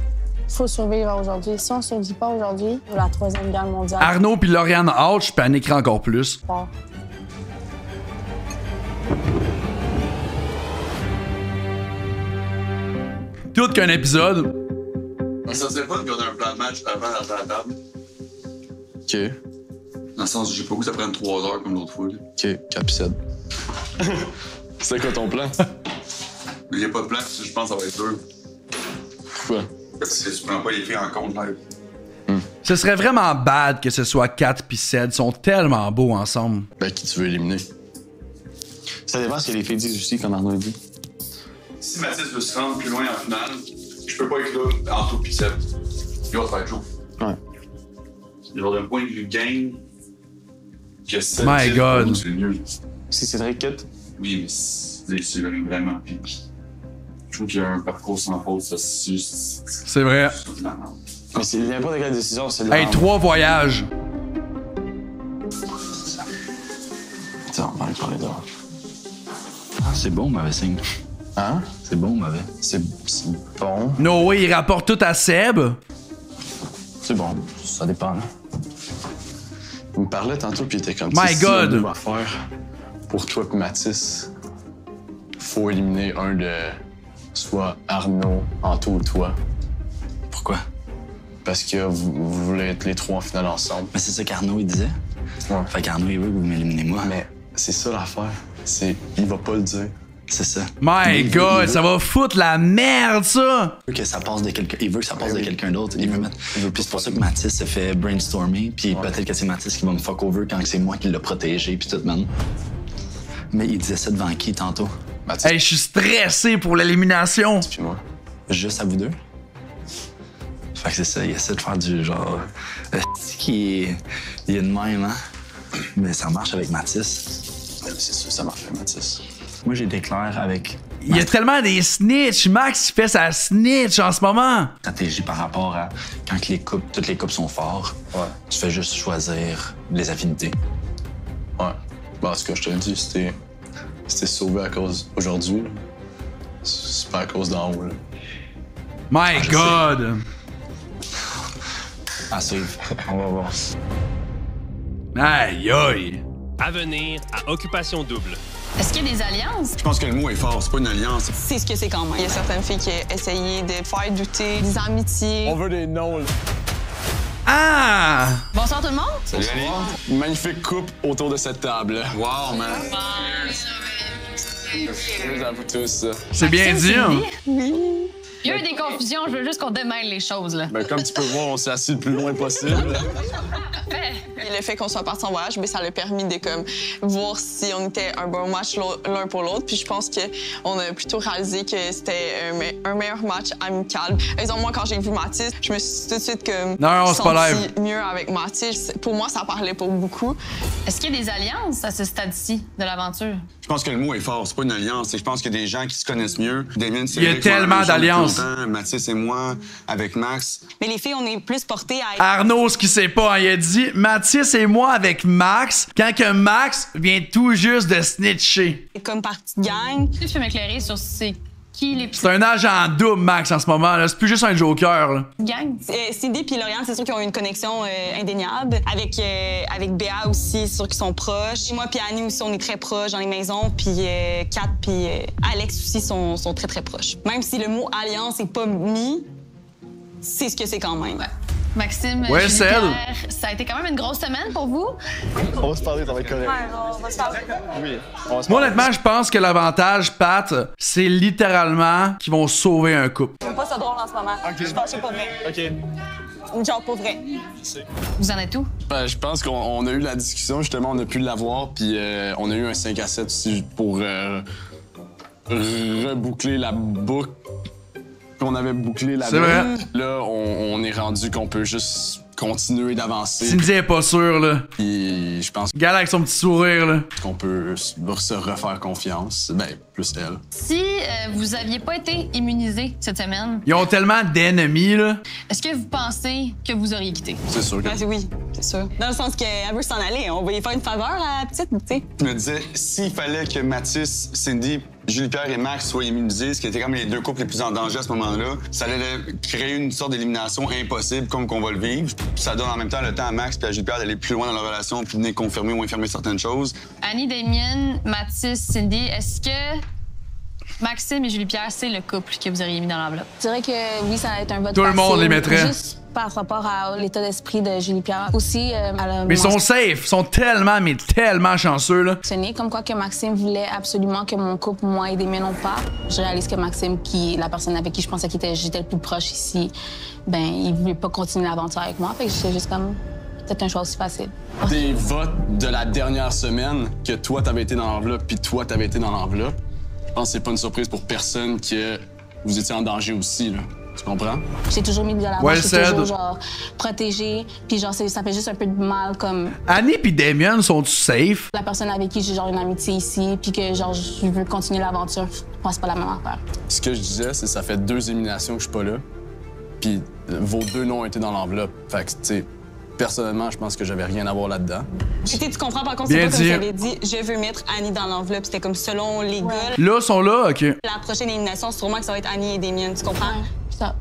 Faut survivre aujourd'hui. Si on survit pas aujourd'hui, la 3e guerre mondiale. Arnaud puis Lauriane Ouch paniquerait encore plus. Bon. Tout qu'un épisode. Ça serait pas qu'on a un plan de match avant d'entrer à la table. OK. Dans le sens où j'ai pas goût que ça prenne 3 heures comme l'autre fois. OK, capicède. C'est quoi ton plan? Il n'y a pas de plan, je pense que ça va être dur. Pourquoi? Parce que tu prends pas les filles en compte live. Ce serait vraiment bad que ce soit 4 puis 7. Ils sont tellement beaux ensemble. Ben, qui tu veux éliminer? Ça dépend ce que les filles disent aussi, comme Arnaud dit. Si Mathis veut se rendre plus loin en finale, je peux pas être là en tout pis 7. Il va se faire chaud. Ouais. Genre d'un point de vue game, que 7 My God. c'est mieux. Si Cédric quitte? Oui, mais c'est vraiment pire. Je trouve qu'il y a un parcours sans faute, ça c'est juste. C'est vrai. Mais c'est n'importe quelle décision, c'est de Hey, 3 voyages. Attends, on va aller parler dehors. C'est bon, mauvais signe. Hein? C'est bon, mauvais. C'est bon. No way, il rapporte tout à Seb. C'est bon, ça dépend. Là. Il me parlait tantôt, puis il était comme... My God! Si on va faire pour toi et Mathis, faut éliminer un de... soit Arnaud, Anto ou toi. Pourquoi? Parce que vous voulez être les 3 en finale ensemble. Mais c'est ça qu'Arnaud, il disait. Ouais. Fait qu'Arnaud, il veut que vous m'éliminez moi. Mais c'est ça l'affaire. C'est... Il va pas le dire. C'est ça. My Il God, veut- ça va foutre la merde, ça! Il veut que ça passe de quelqu'un. Il veut que ça passe de quelqu'un d'autre. Il veut mettre. Puis c'est pour ça que Mathis se fait brainstormer. Puis peut-être que c'est Mathis qui va me fuck over quand c'est moi qui l'ai protégé. Puis tout, man. Mais il disait ça devant qui tantôt? Mathis. Hey, je suis stressé pour l'élimination. Puis moi. Juste à vous deux? Fait que c'est ça, il essaie de faire du genre. Il est de même, hein? Mais ça marche avec Mathis. C'est sûr, ça marche avec Mathis. Moi, j'ai déclaré avec Il y a tellement des snitch. Max, il fait sa snitch en ce moment. stratégie par rapport à quand que toutes les couples sont forts. Ouais. Tu fais juste choisir les affinités. Ouais. Bon, ce que je te dis, c'était sauvé à cause aujourd'hui. Là. C'est pas à cause d'en haut, là. My God! À suivre. On va voir. Aïe, aïe! À venir à Occupation Double. Est-ce qu'il y a des alliances? Je pense que le mot est fort, c'est pas une alliance. C'est ce que c'est quand même. Il y a certaines filles qui ont essayé de faire douter des amitiés. On veut des noms, là. Ah! Bonsoir tout le monde! Salut, Ali. Magnifique coupe autour de cette table. Wow, man. Cheers à vous tous. C'est bien dit, hein? Oui. Il y a eu des confusions, je veux juste qu'on démêle les choses, là. Ben, comme tu peux voir, on s'est assis le plus loin possible. Et le fait qu'on soit partis en voyage, ça l'a permis de comme, voir si on était un bon match l'un pour l'autre. Puis je pense qu'on a plutôt réalisé que c'était un meilleur match amical. Exemple, moi, quand j'ai vu Mathis, je me suis tout de suite comme, senti mieux avec Mathis. Pour moi, ça parlait pour beaucoup. Est-ce qu'il y a des alliances à ce stade-ci de l'aventure? Je pense que le mot est fort, c'est pas une alliance. Je pense qu'il y a des gens qui se connaissent mieux. Damien, il y a tellement d'alliances. Mathis et moi, avec Max. Mais les filles, on est plus portées à... Arnaud, ce qu'il sait pas, il a dit Mathis et moi avec Max, quand que Max vient tout juste de snitcher. Comme partie de gang. Tu peux m'éclairer sur c'est qui les... C'est un agent double, Max, en ce moment. C'est plus juste un joker. Là. Gang. Cindy puis Lauriane, c'est sûr qu'ils ont une connexion indéniable. Avec Béa aussi, c'est sûr qu'ils sont proches. Moi puis Annie aussi, on est très proches dans les maisons. Puis Kat puis Alex aussi sont très, très proches. Même si le mot alliance n'est pas mis, c'est ce que c'est quand même. Ouais. Maxime, ouais, ça a été quand même une grosse semaine pour vous. On va se parler, ça va être correct. Ouais, on va se parler. Oui, moi, honnêtement, je pense que l'avantage, Pat, c'est littéralement qu'ils vont sauver un couple. Je trouve pas ça drôle en ce moment. Okay. Je pense que c'est pas vrai. OK. Genre pour vrai. Vous en êtes où? Ben, je pense qu'on a eu la discussion, justement, on a pu l'avoir, puis on a eu un 5-7 aussi pour reboucler la boucle. On avait bouclé la boucle. Là, on est rendu qu'on peut juste continuer d'avancer. Cindy est pas sûr, là. Puis je pense... Gala avec son petit sourire, là. Qu'on peut se refaire confiance. Ben, plus elle. Si vous aviez pas été immunisé cette semaine... Ils ont tellement d'ennemis, là. Est-ce que vous pensez que vous auriez quitté? C'est sûr que... oui, c'est sûr. Dans le sens qu'elle veut s'en aller. On va y faire une faveur à la petite, tu sais. Je me disais, s'il fallait que Mathis, Cindy, Julie-Pierre et Max soient immunisés, ce qui était comme les deux couples les plus en danger à ce moment-là, ça allait créer une sorte d'élimination impossible comme qu'on va le vivre. Ça donne en même temps le temps à Max et à Julie-Pierre d'aller plus loin dans leur relation puis de venir confirmer ou infirmer certaines choses. Annie, Damien, Mathis, Cindy, est-ce que Maxime et Julie-Pierre, c'est le couple que vous auriez mis dans l'enveloppe? Je dirais que oui, ça va être un vote Tout le monde les mettrait. Juste par rapport à l'état d'esprit de Julie-Pierre. Aussi, mais ils sont safe, ils sont tellement chanceux, là. Comme quoi que Maxime voulait absolument que mon couple, moi et Damien, non pas. Je réalise que Maxime, qui est la personne avec qui je pensais j'étais le plus proche ici, ben, il voulait pas continuer l'aventure avec moi. Fait que j'étais juste comme... peut-être un choix aussi facile. Des votes de la dernière semaine, que toi, t'avais été dans l'enveloppe, puis toi, t'avais été dans l'enveloppe. Je pense que c'est pas une surprise pour personne que vous étiez en danger aussi, là. Tu comprends? J'ai toujours mis de l'avant, well j'ai toujours, genre, protégée, puis genre, ça fait juste un peu de mal, comme... Annie puis Damien, sont-tu safe? La personne avec qui j'ai, genre, une amitié ici, puis que, genre, je veux continuer l'aventure, je pense pas la même affaire. Ce que je disais, c'est que ça fait 2 éliminations que je suis pas là, puis vos 2 noms étaient dans l'enveloppe. Fait que, tu sais, personnellement, je pense que j'avais rien à voir là-dedans. Tu comprends, par contre, c'est pas comme j'avais dit, je veux mettre Annie dans l'enveloppe. C'était comme selon les gars. Là, sont là, OK. La prochaine élimination, sûrement que ça va être Annie et Damien, tu comprends?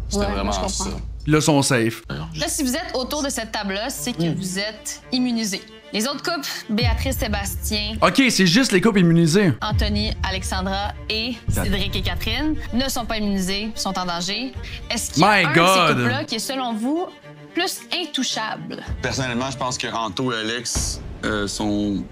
C'était vraiment ça. Là, sont safe. Là, si vous êtes autour de cette table-là, c'est que vous êtes immunisés. Les autres couples, Béatrice, Sébastien... OK, c'est juste les couples immunisés. Anthony, Alexandra et Cédric et Catherine ne sont pas immunisés, sont en danger. Est-ce qu'il y a un de ces couples-là qui est, selon vous, plus intouchable? Personnellement, je pense que Anto et Alex sont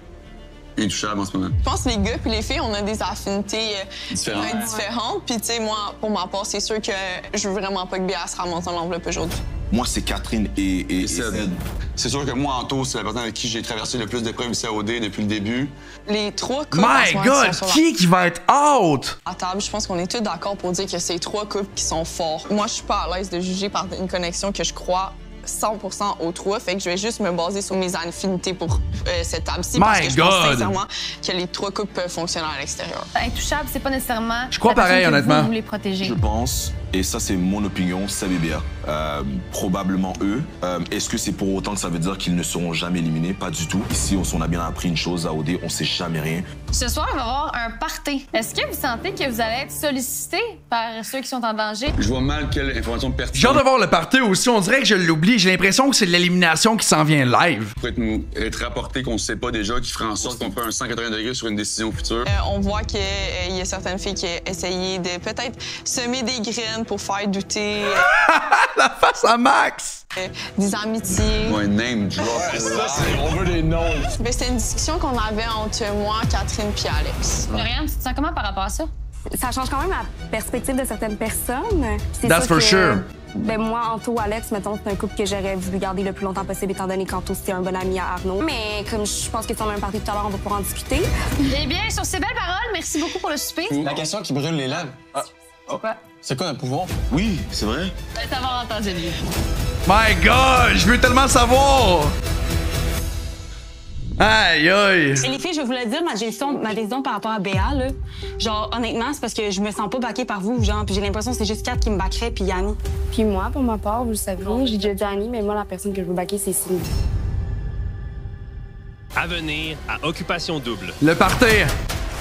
intouchables en ce moment. Je pense que les gars puis les filles, on a des affinités différentes. Puis, tu sais, moi, pour ma part, c'est sûr que je veux vraiment pas que Béa se ramasse dans l'enveloppe aujourd'hui. Moi, c'est Catherine et Ced. C'est sûr que moi, Anto, c'est la personne avec qui j'ai traversé le plus d'épreuves ici à OD depuis le début. Les 3 couples... My God! Qui va être out? À table, je pense qu'on est tous d'accord pour dire que c'est 3 couples qui sont forts. Moi, je suis pas à l'aise de juger par une connexion que je crois 100% aux 3, fait que je vais juste me baser sur mes affinités pour cette table-ci parce que je pense sincèrement que les 3 couples peuvent fonctionner à l'extérieur. Intouchable, c'est pas nécessairement... Je crois pareil, honnêtement. Vous les protéger. Je pense, et ça c'est mon opinion, Seb et Béa. Probablement eux. Est-ce que c'est pour autant que ça veut dire qu'ils ne seront jamais éliminés? Pas du tout. Ici, on a bien appris une chose à OD, on sait jamais rien. Ce soir, il va y avoir un party. Est-ce que vous sentez que vous allez être sollicité par ceux qui sont en danger? Je vois mal quelle information pertinente. J'ai hâte de voir le party aussi, on dirait que je l'oublie. J'ai l'impression que c'est de l'élimination qui s'en vient live. Peut être rapporté qu'on ne sait pas déjà, qui ferait en sorte qu'on fait un 180 degrés sur une décision future. On voit qu'il y a certaines filles qui ont essayé de peut-être semer des graines pour faire douter. La face à Max! Des amitiés. Ouais, name drop. On veut des noms. C'était une discussion qu'on avait entre moi, Catherine puis Alex. Lauriane, tu te sens comment par rapport à ça? Ça change quand même la perspective de certaines personnes. C'est That's for sure. Ben moi, Anto, Alex, mettons, c'est un couple que j'aurais voulu garder le plus longtemps possible, étant donné qu'Anto, c'était un bon ami à Arnaud. Mais comme je pense que si on a un party tout à l'heure, on va pouvoir en discuter. Eh bien, sur ces belles paroles, merci beaucoup pour le souper. La question qui brûle les lèvres. C'est quoi? C'est quoi notre pouvoir? Oui, c'est vrai. T'avoir entendu lui. My God, je veux tellement savoir! Aïe, aïe! Et les filles, je voulais dire ma décision par rapport à Béa, là. Genre, honnêtement, c'est parce que je me sens pas backée par vous, genre, puis j'ai l'impression que c'est juste Kat qui me backerait, puis Yanni. Puis moi, pour ma part, vous le savez, j'ai déjà dit à Annie, mais moi, la personne que je veux backer, c'est Cindy. À venir à Occupation Double. Le party!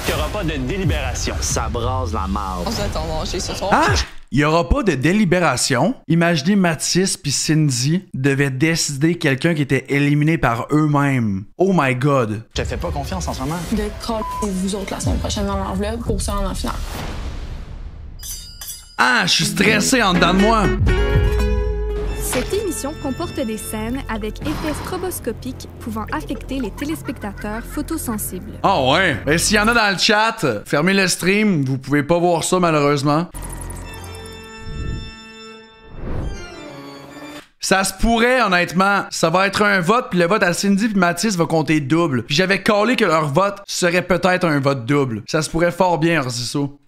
Il n'y aura pas de délibération. Ça brase la marde. On s'attend à manger ce soir. Ah! Il n'y aura pas de délibération. Imaginez Mathis puis Cindy devaient décider quelqu'un qui était éliminé par eux-mêmes. Oh my God! Je te fais pas confiance en ce moment. De coller vous autres la semaine prochaine dans l'enveloppe pour se rendre en finale. Ah, je suis stressé en dedans de moi! Cette émission comporte des scènes avec effets stroboscopiques pouvant affecter les téléspectateurs photosensibles. Ah ouais? Et s'il y en a dans le chat, fermez le stream, vous pouvez pas voir ça malheureusement. Ça se pourrait, honnêtement. Ça va être un vote, puis le vote à Cindy puis Mathis va compter double. Puis j'avais callé que leur vote serait peut-être un vote double. Ça se pourrait fort bien, Orzisso.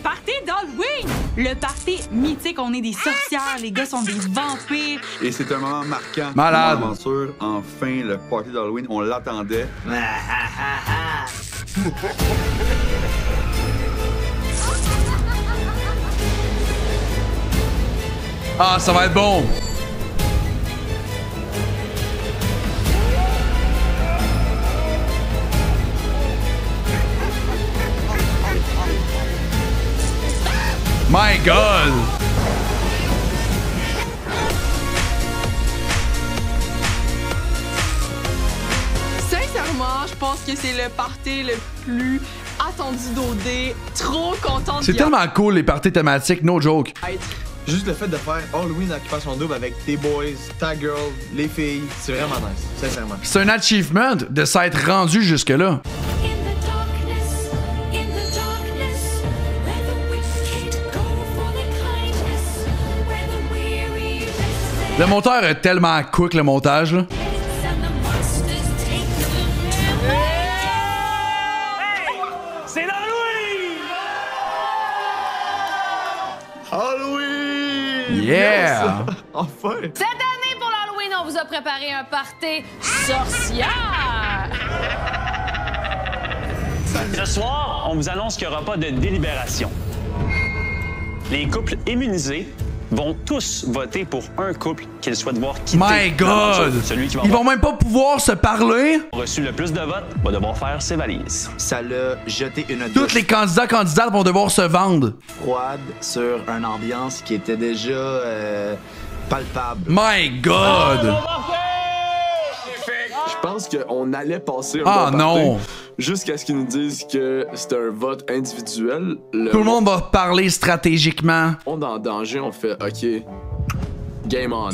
Party d'Halloween! Le party mythique, on est des sorcières, les gars sont des vampires. Et c'est un moment marquant. Malade. Pour l'aventure, enfin, le party d'Halloween, on l'attendait. Ah, ça va être bon! My God! Sincèrement, je pense que c'est le party le plus attendu d'OD. Trop contente. C'est tellement cool les parties thématiques, no joke. Juste le fait de faire Halloween Occupation Double avec tes boys, ta girl, les filles, c'est vraiment nice, sincèrement. C'est un achievement de s'être rendu jusque-là. Le monteur est tellement quick, le montage, là. C'est l'Halloween! Halloween! Yeah! Yes! Enfin! Cette année, pour l'Halloween, on vous a préparé un party sorcière! Ce soir, on vous annonce qu'il n'y aura pas de délibération. Les couples immunisés vont tous voter pour un couple qu'ils souhaitent voir quitter. My God! Celui qui va Ils vont même pas pouvoir se parler? reçu le plus de votes va devoir faire ses valises. Ça l'a jeté une Tous les candidates vont devoir se vendre. froide sur une ambiance qui était déjà palpable. My God! Je pense qu'on allait passer un Ah bon non! party jusqu'à ce qu'ils nous disent que c'était un vote individuel. Tout le monde va parler stratégiquement. On est en danger, on fait OK, game on.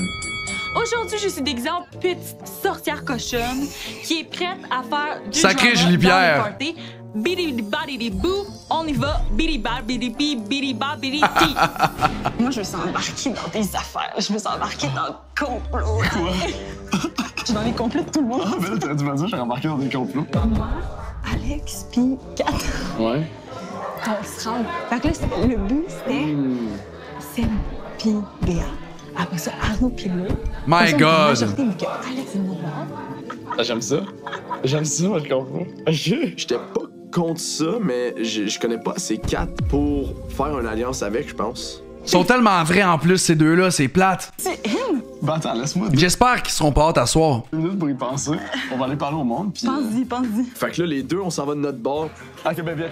Aujourd'hui, je suis déguisée en petite sorcière cochonne qui est prête à faire du Sacré drama Julie dans Pierre. le party. Bidi badi bou, on y va. Bidi ba bidi bi bidi ba bidi ti. Moi, je me sens embarquée dans des affaires. Je me sens embarquée dans le complot. Je suis dans les complots de tout le monde. Ah, mais là, t'aurais dû me dire, je suis embarqué dans des complots. Moi, Alex, puis Kat. Ouais. On se rend. Fait que là, le but, c'était Sam puis Béa. Après ça, Arnaud puis Lou. My God! Alex est mort. Ah, j'aime ça. J'aime ça, moi, je comprends. J'étais pas contre ça, mais je connais pas assez Kat pour faire une alliance avec, je pense. Ils sont tellement vrais en plus, ces deux-là, c'est plate. C'est elle? Ben attends, laisse-moi. J'espère qu'ils seront pas hâte à soir. 2 minutes pour y penser. On va aller parler au monde, puis. Pense-y, pense-y. Fait que là, les deux, on s'en va de notre bord. Ok, ben viens.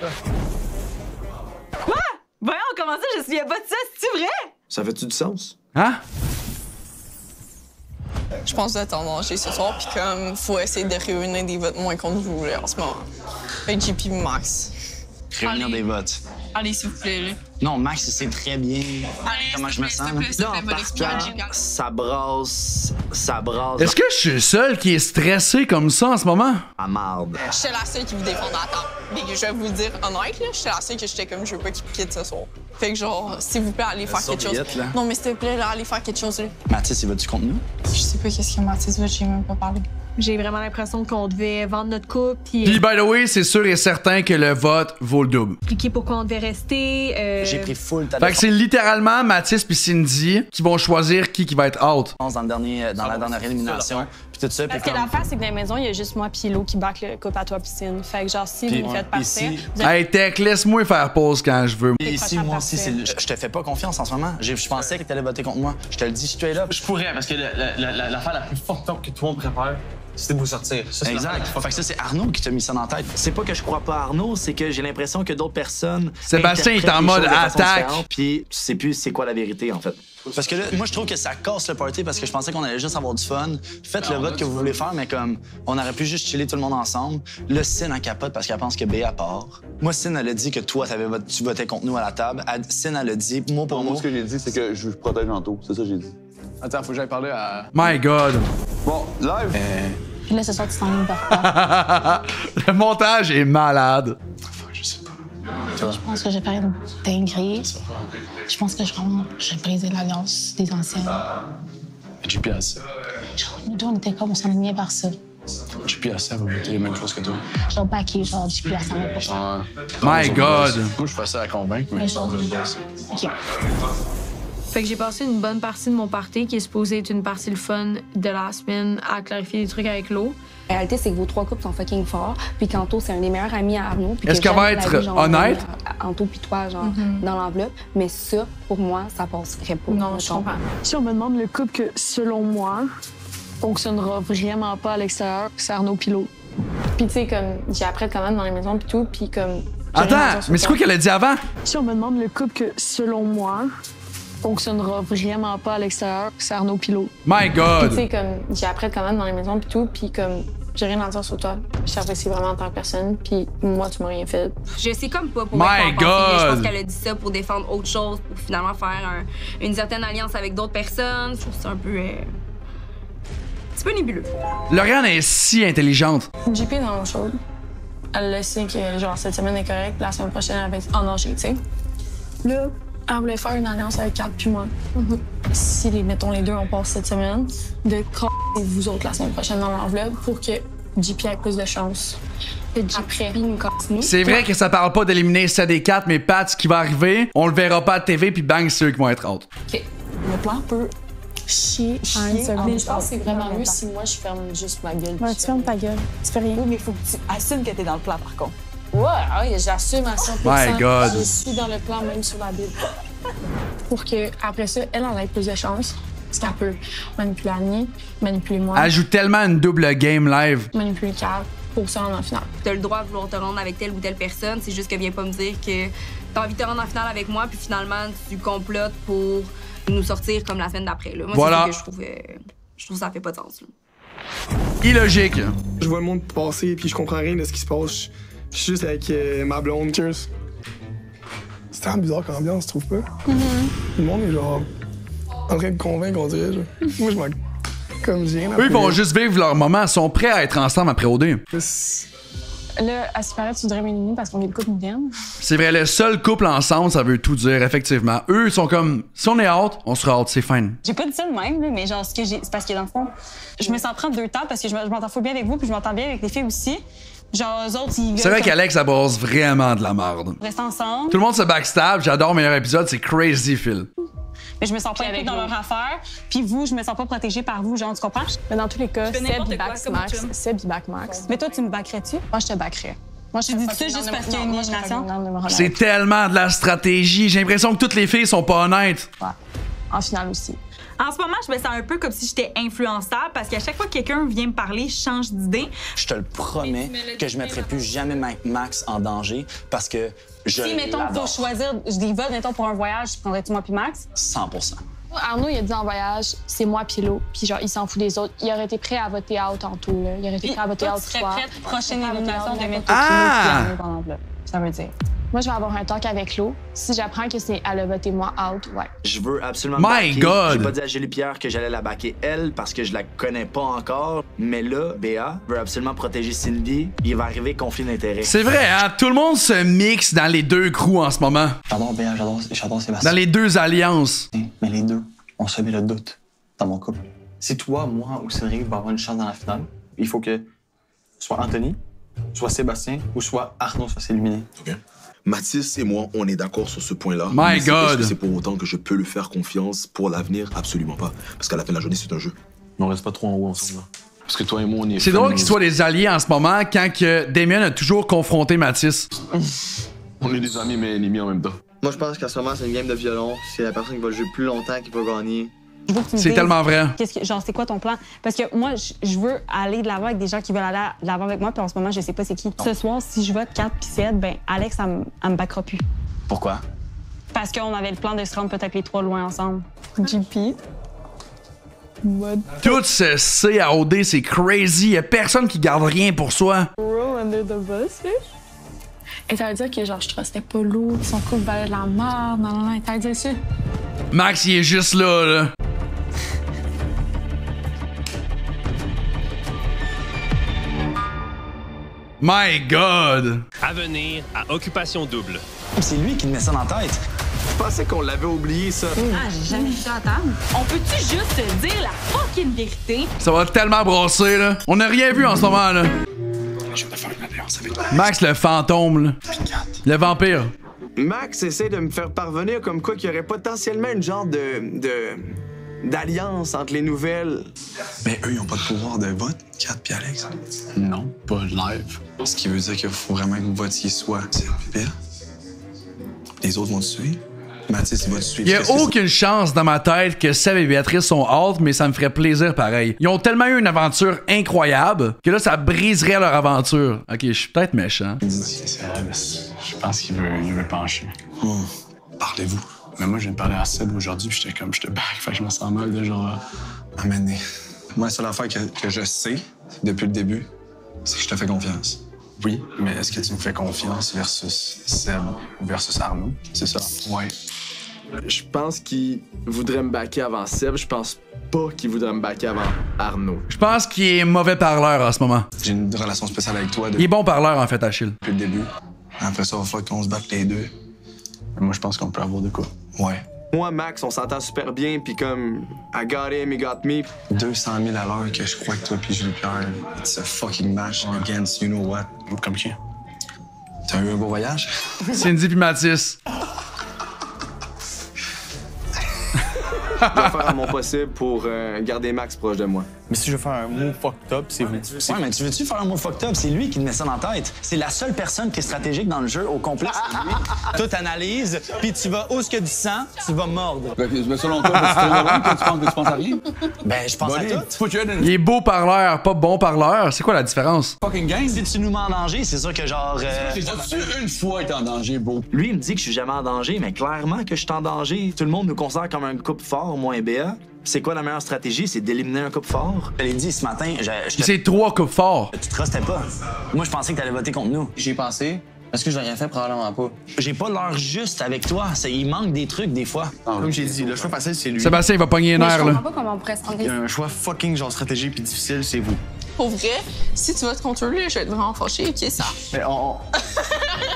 Quoi? Voyons, comment ça, je me souviens pas de ça, c'est-tu vrai? Ça fait-tu du sens? Hein? Je pense que vous êtes en danger ce soir, puis comme, faut essayer de réunir des votes moins contre vous là, en ce moment. Avec JP Max. réunir Allez. des votes. Allez, s'il vous plaît, là. Non, Max, il sait très bien comment je me sens. S'il te plaît, Ça brasse. Ça brasse. Est-ce que je suis le seul qui est stressé comme ça en ce moment? À marde. J'étais la seule qui vous défendait à table. Mais je vais vous le dire honnête, là, j'étais la seule que j'étais comme, je veux pas qu'il quitte ce soir. Fait que genre, s'il vous plaît, allez faire quelque chose. Là. Non, mais s'il te plaît, là, allez faire quelque chose, là. Mathis, il va-tu contre nous? Je sais pas qu'est-ce que Mathis veut, j'ai même pas parlé. J'ai vraiment l'impression qu'on devait vendre notre couple puis Puis, by the way, c'est sûr et certain que le vote vaut le double. expliquer pourquoi on devait rester. J'ai pris full ta Fait que c'est littéralement Mathis puis Cindy qui vont choisir qui va être out. dans la dernière élimination. Puis tout ça, Parce puis que l'affaire, c'est que dans la maison, il y a juste moi puis Lo qui back le couple à toi piscine. Fait que genre, si Puis, vous me faites partir, ici- vous êtes... Hey, Tech, laisse-moi faire pause quand je veux. Et ici, moi aussi, je te fais pas confiance en ce moment. Je pensais que t'allais voter contre moi. Je te le dis straight up. Je pourrais, parce que l'affaire la plus forte que tout le monde préfère, c'est de vous sortir. Ça, c'est Exact. l'affaire. Fait que ça, c'est Arnaud qui t'a mis ça dans la tête. C'est pas que je crois pas à Arnaud, c'est que j'ai l'impression que d'autres personnes. Sébastien est en interprètent les mode choses de façon attaque. différente, Puis tu sais plus c'est quoi la vérité, en fait. Parce que là, moi, je trouve que ça casse le party parce que je pensais qu'on allait juste avoir du fun. Faites le vote que vous voulez faire, mais comme on aurait pu juste chiller tout le monde ensemble. Là, Sin en capote parce qu'elle pense que Béa part. Moi, Sin, elle a dit que toi, tu votais contre nous à la table. Sin, elle a dit mot pour mot. Moi, ce que j'ai dit, c'est que je protège Anto. C'est ça que j'ai dit. Attends, faut que j'aille parler à. My God. Bon, live. Puis là, ce soir, tu t'en viens vers quoi? Le montage est malade. Je pense que j'ai fait une dinguerie. Je pense que j'ai brisé l'alliance des anciens. GPS. Nous deux, on était comme, on s'enlignait par ça. GPS, elle va voter les mêmes choses que toi. Genre backé, genre GPS à 100%. My God. Moi, je fais ça à convaincre, mais Mais je genre, OK. Fait que j'ai passé une bonne partie de mon party qui est supposé être une partie le fun de la semaine à clarifier des trucs avec Lo. La réalité, c'est que vos trois couples sont fucking forts. Puis qu'Anto, c'est un des meilleurs amis à Arnaud. puis Est-ce que qu'elle va jamais être de la vie, genre, honnête? Anto puis toi, genre, dans l'enveloppe. Mais ça, pour moi, ça passerait pas. Non, je comprends. Si on me demande le couple que, selon moi, fonctionnera vraiment pas à l'extérieur, c'est Arnaud Pilot. Puis tu sais, comme, j'y apprête quand même dans les maisons puis tout. Puis comme... Attends, mais c'est quoi qu'elle a dit avant? Si on me demande le couple que, selon moi, fonctionnera vraiment pas à l'extérieur, c'est Arnaud Pilot. My Puis God. tu sais, comme, j'y apprête quand même dans les maisons puis tout. Puis comme, j'ai rien à dire sur toi. Je t'apprécie vraiment en tant que personne. Puis moi, tu m'as rien fait. Je sais comme pas pour My quoi en penser, mais je God! pense qu'elle a dit ça pour défendre autre chose, pour finalement faire une certaine alliance avec d'autres personnes. Je trouve ça un peu petit peu nébuleux. Lauriane est si intelligente. JP est dans l'eau chaude. Elle le sait que, genre, cette semaine est correcte, la semaine prochaine, elle va être en danger, tu sais. Là, elle voulait faire une alliance avec Kat puis moi. Si, mettons, les deux, on passe cette semaine, de et vous autres la semaine prochaine dans l'enveloppe pour que JP ait plus de chance. Que JP nous continue. C'est vrai que ça parle pas d'éliminer 7 des 4, mais Pat, ce qui va arriver, on le verra pas à TV, puis bang, c'est eux qui vont être out. OK. Le plan peut chier. Mais je pense que c'est vraiment mieux si moi, je ferme juste ma gueule. Ouais, tu fermes ta gueule. Tu fais rien. Oui, mais il faut que tu assumes que t'es dans le plan, par contre. Ouais, j'assume à 100%. My God. Je suis dans le plan, même sur la Bible. Pour que après ça, elle en ait plus de chance. Parce qu'elle peut manipuler Annie, manipuler moi, Elle joue tellement une double game live. manipuler Kat pour se rendre en finale. T'as le droit de vouloir te rendre avec telle ou telle personne, c'est juste que viens pas me dire que t'as envie de te rendre en finale avec moi, puis finalement, tu complotes pour nous sortir comme la semaine d'après. Là. Moi, Voilà. c'est ça que je trouve que ça fait pas de sens. Là. Illogique. Je vois le monde passer puis je comprends rien de ce qui se passe. Je suis juste avec ma blonde. Cheers. C'est tellement bizarre comme ambiance, tu trouves pas? Le monde est genre en train de convaincre, on dirait. Genre. Moi, je m'en... Comme j'ai rien à Eux, ils vont prouver. juste vivre leur moment. Ils sont prêts à être ensemble après OD. Là, à ce paraît, tu voudrais m'éliminer parce qu'on est le couple moderne. C'est vrai, le seul couple ensemble, ça veut tout dire, effectivement. Eux, ils sont comme, si on est out, on sera out, c'est fine. J'ai pas dit ça de même, là, mais genre, ce que j'ai, c'est parce que dans le fond, je me sens prendre deux temps parce que je m'entends full bien avec vous puis je m'entends bien avec les filles aussi. Genre, eux autres, ils C'est vrai qu'Alex, ça brosse vraiment de la merde. restent ensemble. Tout le monde se backstab, j'adore meilleur épisode, c'est crazy, Phil. Mais je me sens pas impliquée dans leur affaire. Puis vous, je me sens pas protégée par vous, genre, tu comprends? Mais dans tous les cas, Je fais Seb, n'importe il quoi back comme Max. chum. Seb, il back Max. Mais toi, tu me backerais-tu? Moi, je te backerais. Moi, Tu dis ça juste parce qu'il y a une élimination? C'est tellement de la stratégie. J'ai l'impression que toutes les filles sont pas honnêtes. En finale aussi. En ce moment, je me sens un peu comme si j'étais influençable parce qu'à chaque fois que quelqu'un vient me parler, je change d'idée. Je te le promets que je mettrai plus jamais Max en danger parce que je Si, mettons, l'adore. pour choisir, je dis vote, mettons, pour un voyage, prendrais-tu moi puis Max? 100%. Arnaud, il a dit en voyage, c'est moi puis Lo, puis genre, il s'en fout des autres. Il aurait été prêt à voter out tantôt, là. Il aurait été prêt à voter Toi, out tu serais toi. prête, prochaine élimination, de mettre Ah! Arnaud dans l'enveloppe. Ça veut dire. Moi, je vais avoir un talk avec Lo. Si j'apprends que c'est elle a voté moi out, ouais. Je veux absolument My God! J'ai pas dit à Julie Pierre que j'allais la backer elle parce que je la connais pas encore. Mais là, Béa veut absolument protéger Cindy. Il va arriver conflit d'intérêts. C'est vrai, hein? Tout le monde se mixe dans les deux crews en ce moment. J'adore Béa, j'adore Sébastien. Dans les deux alliances. Mais les deux ont semé le doute dans mon couple. Si toi, moi ou Cédric va avoir une chance dans la finale, il faut que soit Anthony, soit Sébastien ou soit Arnaud se fasse éliminer. OK. Mathis et moi, on est d'accord sur ce point-là. My God! Est-ce que c'est pour autant que je peux lui faire confiance pour l'avenir? Absolument pas. Parce qu'à la fin de la journée, c'est un jeu. Mais on reste pas trop en haut ensemble. Là. Parce que toi et moi, on est... C'est drôle qu'ils soient des alliés en ce moment quand que Damien a toujours confronté Mathis. On est des amis mais ennemis en même temps. Moi, je pense qu'en ce moment, c'est une game de violon. C'est la personne qui va jouer plus longtemps qui va gagner. C'est tellement vrai. Genre, c'est quoi ton plan? Parce que moi, je veux aller de l'avant avec des gens qui veulent aller de l'avant avec moi, puis en ce moment, je sais pas c'est qui. Ce soir, si je vote 4 puis 7, ben Alex, elle me backera plus. Pourquoi? Parce qu'on avait le plan de se rendre peut-être les 3 loin ensemble. JP. Tout ce CAOD, c'est crazy. Y'a personne qui garde rien pour soi. Roll under the bus, et ça veut dire que genre je trustais pas l'eau, son couple valait de la merde, non, et ça veut dire ça. Max, il est juste là. My God! À venir à Occupation Double. C'est lui qui me met ça dans la tête. Je pensais qu'on l'avait oublié, ça. Ah, j'ai jamais vu ça à table. On peut-tu juste se dire la fucking vérité? Ça va tellement brosser, là. On n'a rien vu en ce moment, là. Je vais te faire une alliance avec toi. Max, le fantôme, là. Le vampire. Max essaie de me faire parvenir comme quoi qu'il y aurait potentiellement une genre d'alliance entre les nouvelles. Mais eux, ils ont pas de pouvoir de vote, Kat puis Alex. Non, pas live. Ce qui veut dire qu'il faut vraiment que vous votiez soit Béa. Les autres vont te suivre. Mathis, il va te suivre. Il y a aucune chance dans ma tête que Seb et Béatrice sont out, mais ça me ferait plaisir pareil. Ils ont tellement eu une aventure incroyable que là, ça briserait leur aventure. Ok, je suis peut-être méchant. Je pense qu'il veut pencher. Parlez-vous. Mais moi, je viens de parler à Seb aujourd'hui, puis j'étais comme, je te back, fait que je me sens mal de genre... Amenez. Moi, la seule affaire que je sais depuis le début, c'est que je te fais confiance. Oui, mais est-ce que tu me fais confiance versus Seb ou versus Arnaud? C'est ça? Ouais. Je pense qu'il voudrait me backer avant Seb. Je pense pas qu'il voudrait me backer avant Arnaud. Je pense qu'il est mauvais parleur en ce moment. J'ai une relation spéciale avec toi. Il est bon parleur, en fait, Achille. Depuis le début. Après ça, il va falloir qu'on se batte les deux. Moi, je pense qu'on peut avoir de quoi. Ouais. Moi, Max, on s'entend super bien, puis comme I got him, he got me. 200 000 à l'heure que je crois que toi puis Julie Pierre, it's a fucking match against you know what. Comme qui? T'as eu un beau voyage? Cindy puis Mathis. Je vais faire mon possible pour garder Max proche de moi. Mais si je veux faire un move fucked up, c'est vous. Ouais, mais tu veux-tu faire un move fucked up? C'est lui qui te met ça dans la tête. C'est la seule personne qui est stratégique dans le jeu au complet, c'est lui. Toi, t'analyses, puis tu vas où ce que tu sens, tu vas mordre. Mais selon toi, tu penses à rien? Ben, je pense à tout. Il est beau parleur, pas bon parleur. C'est quoi la différence? Fucking gang. Si tu nous mets en danger, c'est sûr que genre... J'ai-tu une fois été en danger, beau? Lui, il me dit que je suis jamais en danger, mais clairement que je suis en danger. Tout le monde nous considère comme un couple fort, moi et Béa. C'est quoi la meilleure stratégie? C'est d'éliminer un couple fort. Je l'ai dit ce matin, C'est 3 couples forts. Tu te trustais pas. Moi, je pensais que t'allais voter contre nous. J'y ai pensé. Est-ce que je l'aurais fait? Probablement pas. J'ai pas l'heure juste avec toi. Il manque des trucs, des fois. Comme j'ai dit, le choix facile, c'est lui. Sébastien, il va pogner les nerfs, là. Je comprends pas comment on pourrait se rendre. Il y a un choix fucking genre stratégique puis difficile, c'est vous. Pour vrai, si tu votes contre lui, je vais être vraiment fâchée, ok, ça. Mais on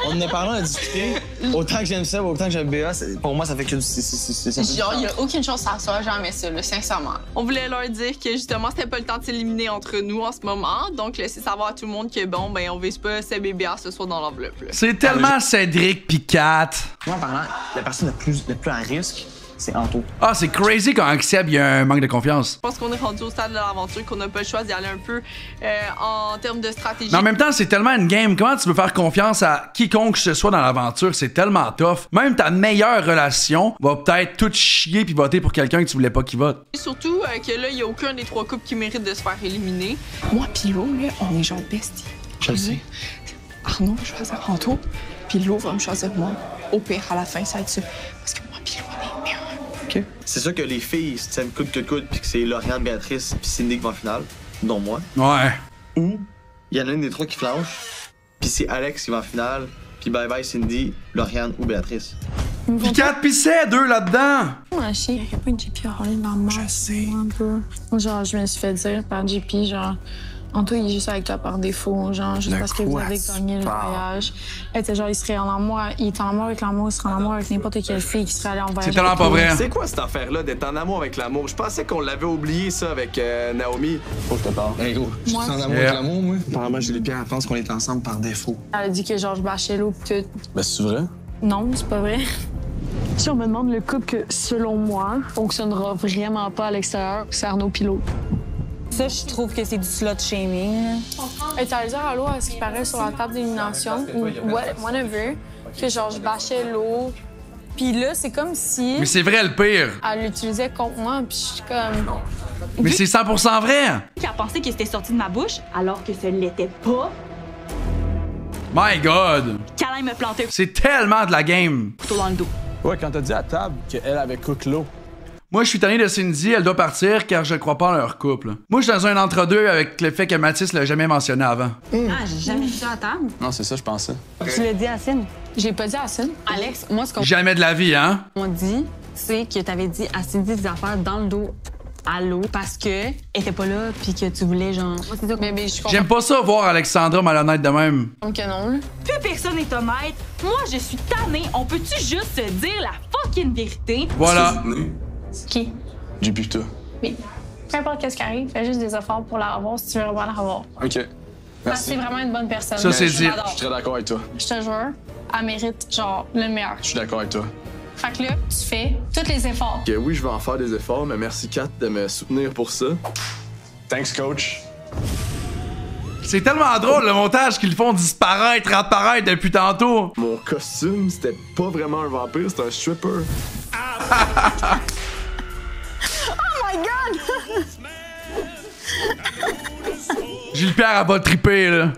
en a parlé, on a discuté. Autant que j'aime ça, autant que j'aime Béa, pour moi, ça fait que Genre, il y a aucune chance que ça soit jamais ça, là, sincèrement. On voulait leur dire que justement, c'était pas le temps de s'éliminer entre nous en ce moment. Donc, laisser savoir à tout le monde que bon, ben, on vise pas Seb et Béa ce soir dans l'enveloppe. C'est tellement Cédric pis Kat. Moi, en parlant, la personne la plus à risque, c'est Anto. Ah, c'est crazy quand Seb il y a un manque de confiance. Je pense qu'on est rendu au stade de l'aventure, qu'on n'a pas le choix d'y aller un peu en termes de stratégie. Mais en même temps, c'est tellement une game. Comment tu peux faire confiance à quiconque que ce soit dans l'aventure? C'est tellement tough. Même ta meilleure relation va peut-être tout chier puis voter pour quelqu'un que tu voulais pas qu'il vote. Et surtout que là, il y a aucun des 3 couples qui mérite de se faire éliminer. Moi pis Lo, là, on est genre besties. Je le sais. Arnaud va choisir Anto, puis Lo va me choisir moi. Au pire, à la fin, ça va être ça. Parce que moi pis Lo, on est meilleurs. OK. C'est sûr que les filles se tiennent coude que coude, puis que c'est Lauriane, Béatrice, puis Cindy qui va en finale, dont moi. Ouais. Ou il y en a une des 3 qui flanche, puis c'est Alex qui va en finale, Puis bye-bye Cindy, Lauriane ou Béatrice. Pis 4 pis 7, 2 là-dedans! Moi, je sais, il y a pas une JP à rouler dans le monde. Je sais. Un peu. Genre, je me suis fait dire par JP, genre, Anto, il est juste avec toi par défaut, genre, juste parce que vous avez gagné le voyage. Elle était genre, il serait en amour, il est en amour avec l'amour, il serait en amour avec n'importe quelle fille qui serait allée en voyage. C'est tellement pas vrai. C'est quoi cette affaire-là d'être en amour avec l'amour? Je pensais qu'on l'avait oublié, ça, avec Naomi. Faut que je te parle. Hey gros, je suis en amour avec l'amour, moi. Apparemment, Julie Pierre, elle pense qu'on est ensemble par défaut. Elle a dit que genre, je bâchais l'eau pis tout. Ben, c'est vrai? Non, c'est pas vrai. Si on me demande le couple que, selon moi, fonctionnera vraiment pas à l'extérieur, c'est Arnaud Pilot. Ça, je trouve que c'est du slut shaming. Elle est allée dire à l'eau à ce qui paraît sur la table d'élimination, ou whatever, que genre je bâchais l'eau. Puis là, c'est comme si. Mais c'est vrai le pire. Elle l'utilisait contre moi, puis je suis comme. Mais c'est 100% vrai. Qui a pensé que c'était sorti de ma bouche alors que ce l'était pas. My God. Qu'elle aille me planter. C'est tellement de la game. Couteau dans le dos. Ouais, quand t'as dit à table qu'elle avait cook l'eau. Moi, je suis tanné de Cindy, elle doit partir car je crois pas en leur couple. Moi, je suis dans un entre-deux avec le fait que Mathis l'a jamais mentionné avant. Ah, j'ai jamais dit ça à table. Non, c'est ça, je pensais. Tu l'as dit à Cine? Je l'ai pas dit à Cine. Alex, moi, ce qu'on Jamais de la vie, hein? m'a dit, c'est que t'avais dit à Cindy des affaires dans le dos à l'eau parce que elle était pas là puis que tu voulais genre. Moi, c'est ça que J'aime pas ça voir Alexandra malhonnête de même. Donc non, là. Plus personne n'est honnête. Moi, je suis tannée. On peut-tu juste se dire la fucking vérité? Voilà. Qui? J'ai plus que toi. Oui. Peu importe qu'est-ce qui arrive, fais juste des efforts pour la revoir si tu veux vraiment la revoir. OK. Parce que Merci. c'est vraiment une bonne personne. Ça, c'est dit. Je suis très d'accord avec toi. Je te jure, elle mérite, genre, le meilleur. Je suis d'accord avec toi. Fait que là, tu fais tous les efforts. Que oui, je vais en faire des efforts, mais merci Kat de me soutenir pour ça. Thanks, coach. C'est tellement drôle le montage qu'ils font disparaître, apparaître depuis tantôt. Mon costume, c'était pas vraiment un vampire, c'était un stripper. Oh my God! Gilles Pierre a pas trippé, là.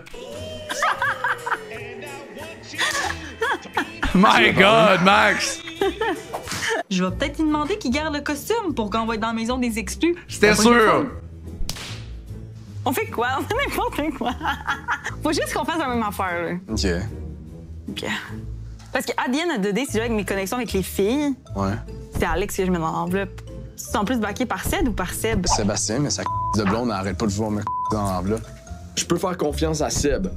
My God, Max! Je vais peut-être lui demander qu'il garde le costume pour qu'on va être dans la maison des exclus. C'était sûr! On fait quoi? On fait n'importe quoi. Faut juste qu'on fasse la même affaire, là. OK. OK. Parce qu'à the end of the day, c'est là avec mes connexions avec les filles, Ouais. c'est Alex que je mets dans l'enveloppe. Tu te sens plus baqué par Ced ou par Seb? Sébastien, mais sa de blonde, elle arrête pas de vouloir me dans l'enveloppe. Je peux faire confiance à Seb.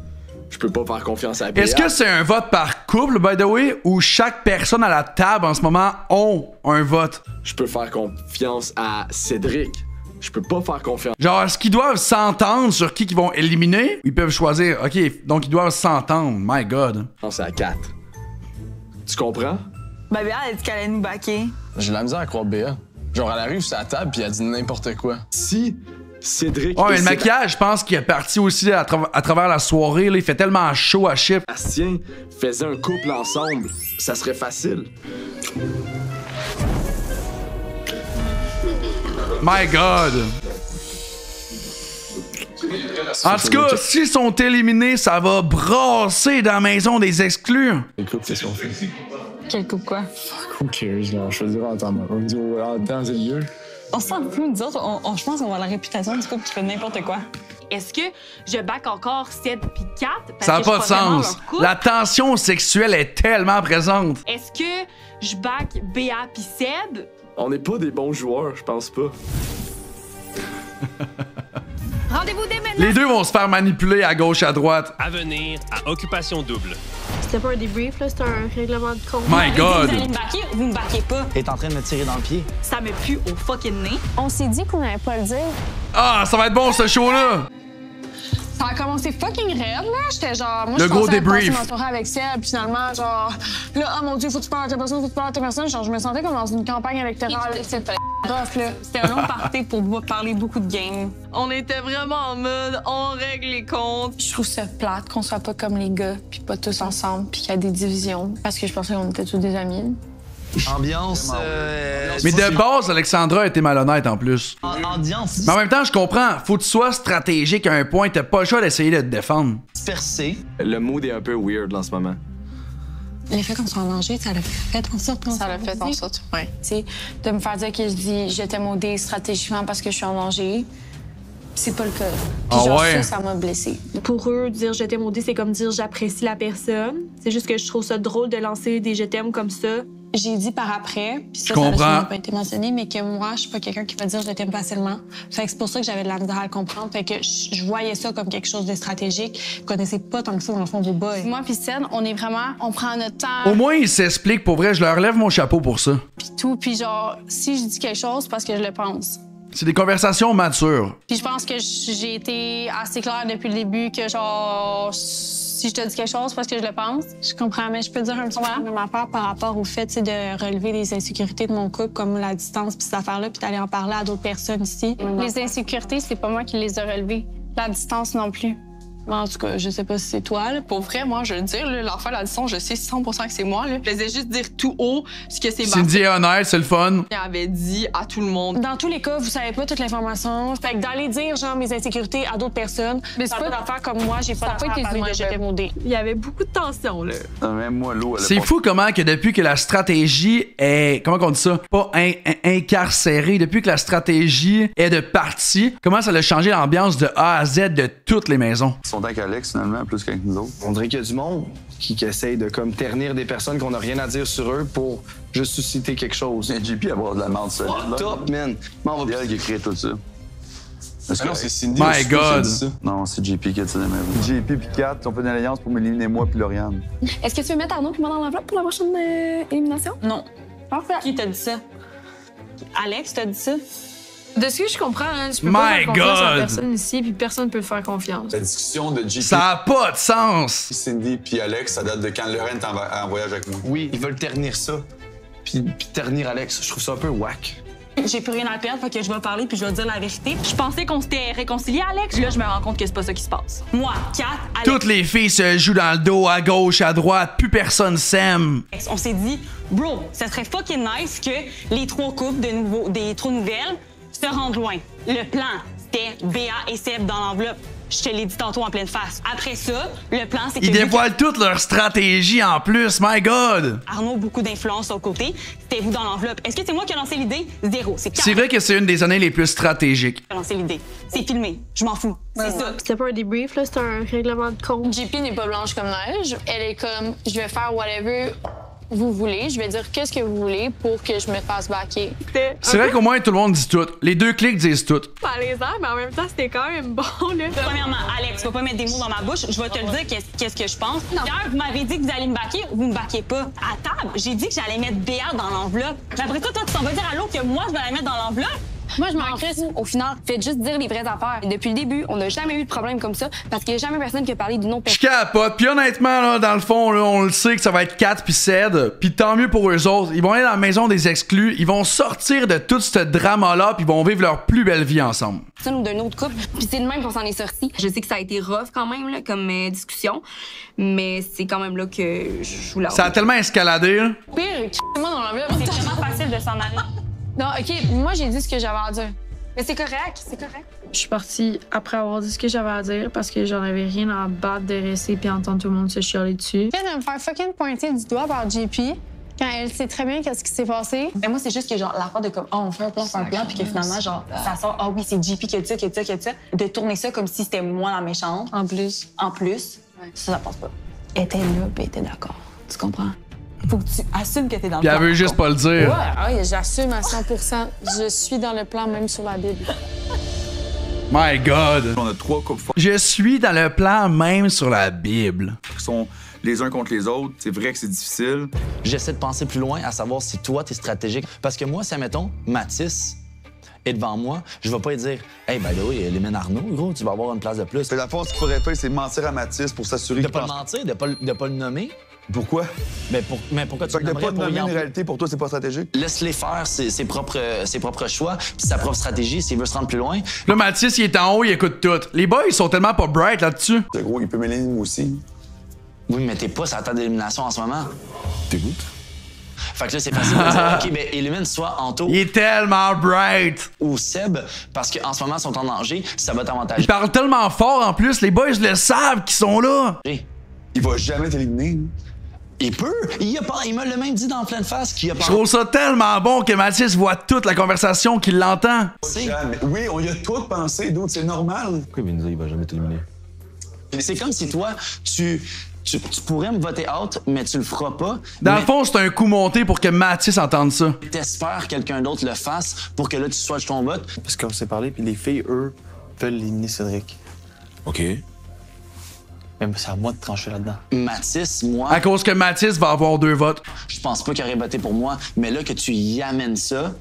Je peux pas faire confiance à Béa. Est-ce que c'est un vote par couple, by the way, ou chaque personne à la table en ce moment ont un vote? Je peux faire confiance à Cédric. Je peux pas faire confiance. Genre, est-ce qu'ils doivent s'entendre sur qui qu'ils vont éliminer? Ou ils peuvent choisir, OK, donc ils doivent s'entendre. My God. Non, c'est à 4. Tu comprends? Ben, Béa, elle a dit qu'elle allait nous baquer. J'ai la misère à croire Béa. Genre, elle arrive sur la table puis elle dit n'importe quoi. Si Cédric... Ouais, mais le maquillage, je pense qu'il est parti aussi à travers la soirée. Là, il fait tellement chaud à chip. Bastien faisait un couple ensemble, ça serait facile. My God. En tout cas, s'ils sont éliminés, ça va brasser dans la maison des exclus. Les couples, c'est ce qu'on fait. Quel coupe quoi? Who cares, genre, je veux dire en temps et lieu. On se sent plus, nous autres, je pense qu'on va avoir la réputation du couple qui fait n'importe quoi. Est-ce que je back encore 7 puis 4? Ça n'a pas de sens. La tension sexuelle est tellement présente. Est-ce que je back Béa puis Seb? On n'est pas des bons joueurs, je pense pas. Rendez-vous dès maintenant. Les deux vont se faire manipuler à gauche, à droite. À venir à Occupation Double. C'était pas un débrief, là, c'était un règlement de compte. My God! Vous allez me baquer ou vous me baquez pas? Elle est en train de me tirer dans le pied. Ça me pue au fucking nez. On s'est dit qu'on allait pas le dire. Ah, ça va être bon, ce show-là! Ça a commencé fucking raide, là. J'étais genre... Moi, Le je gros pensais débrief. passer ma soirée avec Seb, puis finalement, genre... Là, oh mon Dieu, faut que tu parles à ta personne, faut que tu parles à ta personne. Genre, je me sentais comme dans une campagne électorale. C'était rough, là. C'était un long party pour parler beaucoup de games. On était vraiment en mode, on règle les comptes. Je trouve ça plate qu'on soit pas comme les gars, puis pas tous ensemble, puis qu'il y a des divisions. Parce que je pensais qu'on était tous des amis. Ambiance. Mais de base, Alexandra était malhonnête en plus. Ambiance. Mais en même temps, je comprends. Faut que tu sois stratégique à un point. T'as pas le choix d'essayer de te défendre. Dispersé. Le mood est un peu weird en ce moment. L'effet qu'on soit en danger, ça l'a fait en sorte qu'on Ça l'a fait en sorte, oui. Tu sais, de me faire dire que je dis je t'aime au dé stratégiquement parce que je suis en danger. C'est pas le cas. Ah Puis genre, ouais? ça m'a blessée. Pour eux, dire je t'aime au dé, c'est comme dire j'apprécie la personne. C'est juste que je trouve ça drôle de lancer des je t'aime comme ça. J'ai dit par après, puis ça, Je comprends. ça n'a pas été mentionné, mais que moi, je suis pas quelqu'un qui va dire je t'aime facilement. Fait que c'est pour ça que j'avais de la misère à le comprendre. Fait que je voyais ça comme quelque chose de stratégique. Je connaissais pas tant que ça dans le fond vos boys. Moi puis Ced, on est vraiment, on prend notre temps. Au moins, ils s'expliquent. Pour vrai, je leur lève mon chapeau pour ça. Puis tout, puis genre, si je dis quelque chose, c'est parce que je le pense. C'est des conversations matures. Puis je pense que j'ai été assez claire depuis le début que genre, si je te dis quelque chose, c'est parce que je le pense. Je comprends, mais je peux dire un petit peu de ma part par rapport au fait de relever les insécurités de mon couple, comme la distance puis ces affaires-là, puis d'aller en parler à d'autres personnes ici. Les insécurités, c'est pas moi qui les ai relevées. La distance non plus. En tout cas, je sais pas si c'est toi, là. Pour vrai, moi, je veux le dire, l'enfant, la leçon, je sais 100% que c'est moi. Là. Je faisais juste dire tout haut ce que c'est Cindy est honnête, c'est le fun. Il avait dit à tout le monde. Dans tous les cas, vous savez pas toute l'information. Fait que d'aller dire, genre, mes insécurités à d'autres personnes, mais c'est pas d'affaires comme moi, j'ai pas d'affaires à parler de je t'aime au dé. Il y avait beaucoup de tension, là. Même moi, l'eau, elle a C'est pas- fou comment que depuis que la stratégie est, comment on dit ça, pas incarcérée, depuis que la stratégie est de partie, comment ça a changé l'ambiance de A à Z de toutes les maisons. Ils sont avec Alex, finalement, plus qu'avec nous autres. On dirait qu'il y a du monde qui essaye de comme ternir des personnes qu'on n'a rien à dire sur eux pour juste susciter quelque chose. Mais JP avoir de la merde solide, là. Top, man. Mais on va bien qui écrit tout ça. Non, c'est Cindy My aussi qui a God. dit ça. Non, c'est JP qui a dit ça. JP puis Kat, ils ont fait une alliance pour m'éliminer moi puis Lauriane. Est-ce que tu veux mettre Arnaud puis moi dans l'enveloppe pour la prochaine élimination? Non. Parfait. Qui t'a dit ça? Alex t'a dit ça? De ce que je comprends, hein, tu peux pas My faire confiance à God! personne ici, puis personne peut te faire confiance. La discussion de JP, Ça a pas de sens! Cindy puis Alex, ça date de quand Lorraine était en voyage avec moi. Oui, ils veulent ternir ça. Puis ternir Alex, je trouve ça un peu whack. J'ai plus rien à perdre, fait que je vais parler puis je vais dire la vérité. Je pensais qu'on s'était réconciliés, Alex. Là, je me rends compte que c'est pas ça qui se passe. Moi, Kat, Alex, Toutes les filles se jouent dans le dos, à gauche, à droite, plus personne s'aime. on s'est dit, bro, ça serait fucking nice que les trois couples des trois nouvelles se rendent loin. Le plan, c'était Béa et Seb dans l'enveloppe. Je te l'ai dit tantôt en pleine face. Après ça, le plan, c'est que... Ils dévoilent toute leur stratégie en plus, my God! Arnaud, beaucoup d'influence au côté. C'était vous dans l'enveloppe. Est-ce que c'est moi qui ai lancé l'idée? Zéro. C'est C'est vrai que c'est une des années les plus stratégiques. qui a lancé l'idée. C'est filmé. Je m'en fous. C'est ça. C'était pas un débrief, là, c'était un règlement de compte. JP n'est pas blanche comme neige. Elle est comme, je vais faire whatever vous voulez. Je vais dire qu'est-ce que vous voulez pour que je me fasse backer. C'est vrai qu'au moins tout le monde dit tout. Les deux clics disent tout. Malaisant, mais en même temps, c'était quand même bon, là. Premièrement, Alex, tu vas pas mettre des mots dans ma bouche. Je vais te le dire qu'est-ce que je pense. D'ailleurs, vous m'avez dit que vous allez me backer. Vous me backez pas. À table, j'ai dit que j'allais mettre Béa dans l'enveloppe. Mais après ça, toi, tu t'en vas dire à l'autre que moi, je vais la mettre dans l'enveloppe. Moi, je m'en crisse. Au final, faites juste dire les vraies affaires. Depuis le début, on n'a jamais eu de problème comme ça parce qu'il n'y a jamais personne qui a parlé d'une autre Je personne. capote. Puis honnêtement, là, dans le fond, là, on le sait que ça va être 4 puis Ced. Puis tant mieux pour eux autres. Ils vont aller dans la maison des exclus. Ils vont sortir de tout ce drama-là puis ils vont vivre leur plus belle vie ensemble. Ou d'un autre couple. Puis c'est de même qu'on s'en est sorti. Je sais que ça a été rough quand même là, comme discussion, mais c'est quand même là que je vous l'avoue. Ça a tellement escaladé, là. Pire, moi dans l'enveloppe. C'est vraiment facile de s'en aller. Non, OK, moi, j'ai dit ce que j'avais à dire. Mais c'est correct, c'est correct. Je suis partie après avoir dit ce que j'avais à dire parce que j'en avais rien à battre de rester puis entendre tout le monde se chialer dessus. Elle de me faire fucking pointer du doigt par JP quand elle sait très bien qu'est-ce qui s'est passé. Mais moi, c'est juste que, genre, l'affaire de comme, oh, on fait un plan, puis que finalement, genre, ça sort, ah oui, c'est JP qui a dit ça, qui a dit ça, qui a dit ça. De tourner ça comme si c'était moi la méchante. En plus. En plus, ça passe pas. Elle était là puis elle était d'accord. Tu comprends? Faut que tu assumes que t'es dans le Puis elle plan. veut juste pas le dire. Ouais, oui, j'assume à 100%. Je suis dans le plan, même sur la Bible. My God. On a 3 couples forts Je suis dans le plan même sur la Bible. qui sont les uns contre les autres. C'est vrai que c'est difficile. J'essaie de penser plus loin, à savoir si toi, t'es stratégique. Parce que moi, si, admettons, Mathis est devant moi, je vais pas lui dire « Hey, ben là, oui, élimine Arnaud, gros, tu vas avoir une place de plus. » C'est la force qu'il faudrait faire, c'est mentir à Mathis pour s'assurer De qu'il pas le pense... mentir, de pas le nommer. Pourquoi? Mais pourquoi tu Fait que le de pas nommerais pour nommer y en... une réalité, pour toi, c'est pas stratégique? Laisse-les faire ses propres choix, puis sa propre stratégie, s'il veut se rendre plus loin. Là, Mathis, il est en haut, il écoute tout. Les boys, ils sont tellement pas bright là-dessus. C'est gros, il peut m'éliminer moi aussi. Oui, mais t'es pas sur la table d'élimination en ce moment. T'écoutes? Fait que là, c'est facile de dire, OK, ben élimine soit Anto. Il est tellement bright. Ou Seb, parce qu'en ce moment, ils sont en danger, ça va t'avantager. Il parle tellement fort en plus, les boys le savent qu'ils sont là. Il va jamais t'éliminer. Il peut. Il m'a le même dit dans pleine face qu'il a pas. Je trouve ça tellement bon que Mathis voit toute la conversation, qu'il l'entend. Oui, on y a tout pensé, d'autres, c'est normal. Pourquoi il va nous dire qu'il va jamais t'éliminer? C'est comme si toi, tu pourrais me voter out, mais tu le feras pas. Dans le fond, c'est un coup monté pour que Mathis entende ça. T'espères que quelqu'un d'autre le fasse pour que là, tu swatches ton vote. Parce qu'on s'est parlé, puis les filles, eux, veulent éliminer Cédric. OK. Mais c'est à moi de trancher là-dedans. Mathis, moi... À cause que Mathis va avoir 2 votes. Je pense pas qu'il aurait voté pour moi, mais là que tu y amènes ça,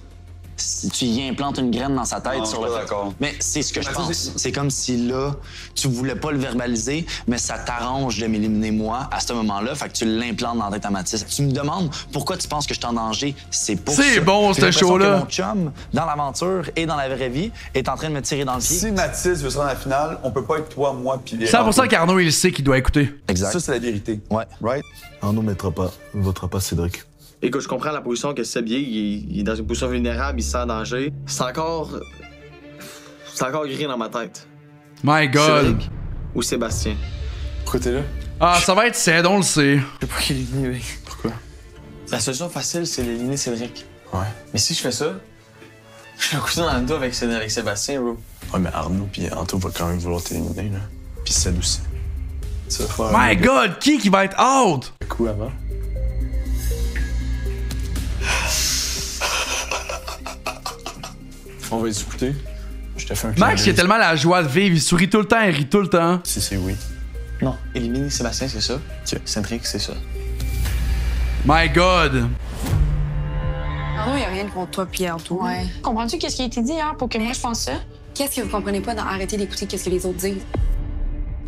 tu y implantes une graine dans sa tête sur le fait. Mais c'est ce que je pense. C'est comme si là, tu voulais pas le verbaliser, mais ça t'arrange de m'éliminer moi à ce moment-là, fait que tu l'implantes dans la tête à Mathis. Tu me demandes pourquoi tu penses que je suis en danger, c'est pour ça. C'est bon, ce show-là. Mon chum, dans l'aventure et dans la vraie vie, est en train de me tirer dans le pied. Si Mathis veut se rendre à la finale, on peut pas être toi, moi, puis... 100% qu'Arnaud, il sait qu'il doit écouter. Exact. Ça, c'est la vérité. Ouais. Right? Arnaud ne votera pas Cédric. Écoute, je comprends la position que Sebier, il est dans une position vulnérable, il se sent en danger. C'est encore gris dans ma tête. My God. Cédric ou Sébastien? Pourquoi t'es là? Ah, ça va être Céd, on le sait. Je sais pas qui l'éliminer, oui. Pourquoi? La solution facile, c'est d'éliminer Cédric. Ouais. Mais si je fais ça, je suis un cousin dans le dos avec Sébastien, bro. Ouais, mais Arnaud pis Anto va quand même vouloir t'éliminer, là. Pis Ced aussi. Ça va faire My God, qui va être out? un coup avant. On va discuter. Je te fais un Max, il a tellement la joie de vivre, il sourit tout le temps, il rit tout le temps. Si c'est oui. Non, éliminer Sébastien, c'est ça. Cédric, c'est ça. My God. Arnaud, il n'y a rien contre toi puis Anto. Ouais. Comprends-tu qu'est-ce qui a été dit hier pour que moi je pense ça? Qu'est-ce que vous comprenez pas dans arrêter d'écouter qu'est-ce que les autres disent?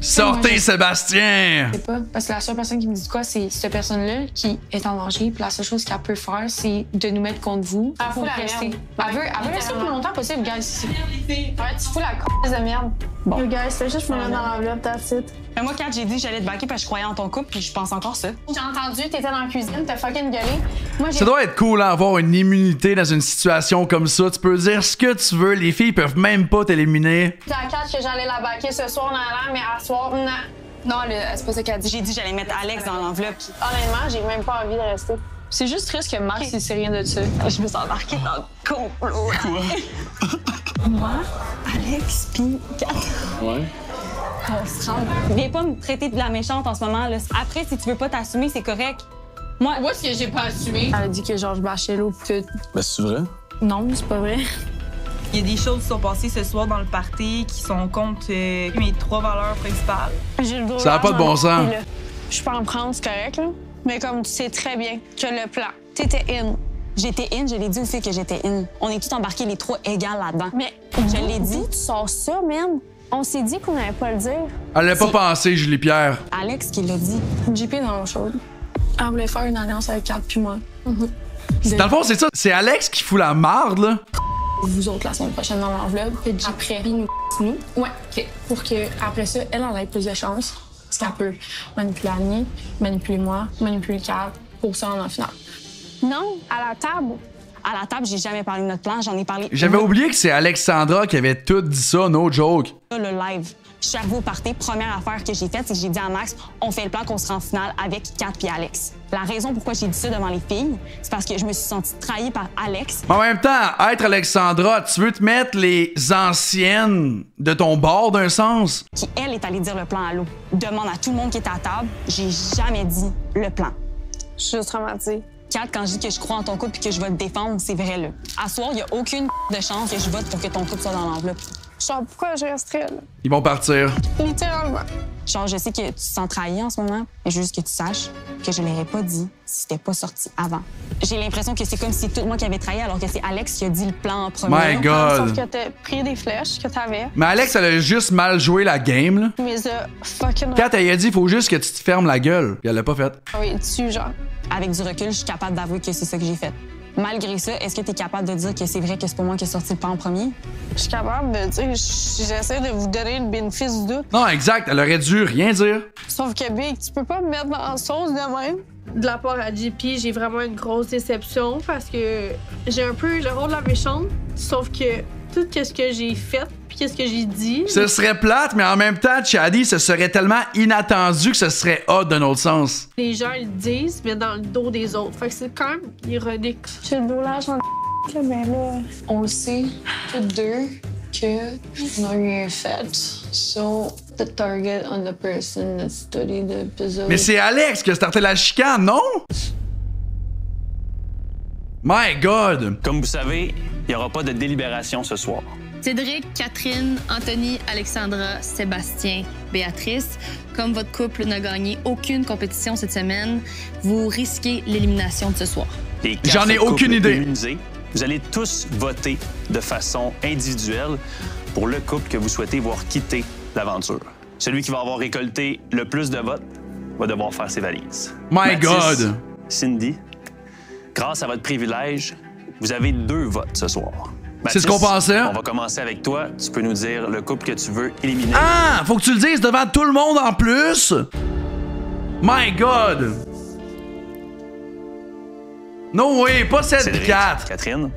Sortez Sébastien! Je sais pas, parce que la seule personne qui me dit quoi, c'est cette personne-là qui est en danger, puis la seule chose qu'elle peut faire, c'est de nous mettre contre vous. Elle fout la merde. Elle veut rester le plus longtemps possible, guys. Ouais, tu fous la c*** de merde. Bon. Guys, fais juste me mettre dans l'enveloppe, that's it. Mais moi, quand j'ai dit que j'allais te backer parce que je croyais en ton couple, puis je pense encore ça. J'ai entendu, t'étais dans la cuisine, t'as fucking gueulé. Moi, Ça doit être cool, hein, avoir une immunité dans une situation comme ça. Tu peux dire ce que tu veux, les filles peuvent même pas t'éliminer. J'ai à 4 que j'allais la backer ce soir dans l'air, mais à soir, non. Non, c'est pas ça qu'elle a dit. J'ai dit que j'allais mettre Alex dans l'enveloppe. Honnêtement, j'ai même pas envie de rester. C'est juste triste que Max, il sait rien de ça. Je me sens embarquée dans le complot. Moi, Alex, puis Kat. Ouais. On se rend. Viens pas me traiter de la méchante en ce moment. Là. Après, si tu veux pas t'assumer, c'est correct. Moi, Où est-ce que j'ai pas assumé? Elle a dit que Georges bâchait l'eau pis tout. Ben, c'est vrai? Non, c'est pas vrai. Il y a des choses qui sont passées ce soir dans le party qui sont contre mes 3 valeurs principales. J'ai le droit. Ça a pas de bon sens. Je peux en prendre, c'est correct, là. Mais comme tu sais très bien que le plan, t'étais in. J'étais in, je l'ai dit aux filles que j'étais in. On est tous embarqués les 3 égales là-dedans. Mais je l'ai dit. Tu sors ça, man. On s'est dit qu'on n'allait pas le dire. Elle l'a pas pensé, Julie Pierre. Alex qui l'a dit. JP dans l'eau chaude. Elle voulait faire une alliance avec Kat puis moi. Dans le fond, c'est ça. C'est Alex qui fout la marde, là. Vous autres, la semaine prochaine dans l'enveloppe, puis après, nous. Ouais, OK. Pour que après ça, elle en ait plus de chance. Parce qu'elle peut manipuler Annie, manipuler moi, manipuler Kat pour se rendre en finale. Non, à la table. À la table, j'ai jamais parlé de notre plan, j'en ai parlé. J'avais oublié que c'est Alexandra qui avait tout dit ça, no joke. Le live. Je suis arrivée au party, première affaire que j'ai faite, c'est que j'ai dit à Max, on fait le plan qu'on sera en finale avec Kat et Alex. La raison pourquoi j'ai dit ça devant les filles, c'est parce que je me suis sentie trahie par Alex. En même temps, être Alexandra, tu veux te mettre les anciennes de ton bord d'un sens? Qui, elle, est allée dire le plan à l'eau. Demande à tout le monde qui était à table, j'ai jamais dit le plan. Je suis juste traumatisée. Kat, quand je dis que je crois en ton couple et que je vais te défendre, c'est vrai, là. À soir, il n'y a aucune de chance que je vote pour que ton couple soit dans l'enveloppe. Genre, pourquoi je resterais là? Ils vont partir. Littéralement. Genre, je sais que tu te sens trahi en ce moment, mais juste que tu saches que je l'aurais pas dit si c'était pas sorti avant. J'ai l'impression que c'est comme si tout le monde qui avait trahi alors que c'est Alex qui a dit le plan en premier. My God! Sauf que t'as pris des flèches que t'avais. Mais Alex, elle a juste mal joué la game, là. Mais ça, fucking... Kat, elle a dit, il faut juste que tu te fermes la gueule. Puis elle l'a pas fait. Oui, dessus, genre. Avec du recul, je suis capable d'avouer que c'est ça que j'ai fait. Malgré ça, est-ce que tu es capable de dire que c'est vrai que c'est pas moi qui ai sorti le plan en premier? Je suis capable de dire, j'essaie de vous donner le bénéfice du doute. Non, exact, elle aurait dû rien dire. Sauf que, Big, tu peux pas me mettre dans la sauce de même. De la part à JP, j'ai vraiment une grosse déception parce que j'ai un peu le rôle de la méchante, sauf que tout ce que j'ai fait puis qu'est-ce que j'ai dit. Ce serait plate, mais en même temps, Chadi, ce serait tellement inattendu que ce serait hot d'un autre sens. Les gens le disent, mais dans le dos des autres. Fait que c'est quand même ironique. J'ai le dos large dans le mais là, on le sait, tous deux, qu'on a rien fait. So, the target on the person that studied the episode. Mais c'est Alex qui a starté la chicane, non? My God! Comme vous savez, il n'y aura pas de délibération ce soir. Cédric, Catherine, Anthony, Alexandra, Sébastien, Béatrice, comme votre couple n'a gagné aucune compétition cette semaine, vous risquez l'élimination de ce soir. J'en ai aucune idée. Immunisés, vous allez tous voter de façon individuelle pour le couple que vous souhaitez voir quitter l'aventure. Celui qui va avoir récolté le plus de votes va devoir faire ses valises. My God! Cindy, grâce à votre privilège, vous avez 2 votes ce soir. C'est ce qu'on pensait. On va commencer avec toi. Tu peux nous dire le couple que tu veux éliminer. Ah! Faut que tu le dises devant tout le monde en plus! My God! No way, pas 7-4. Catherine?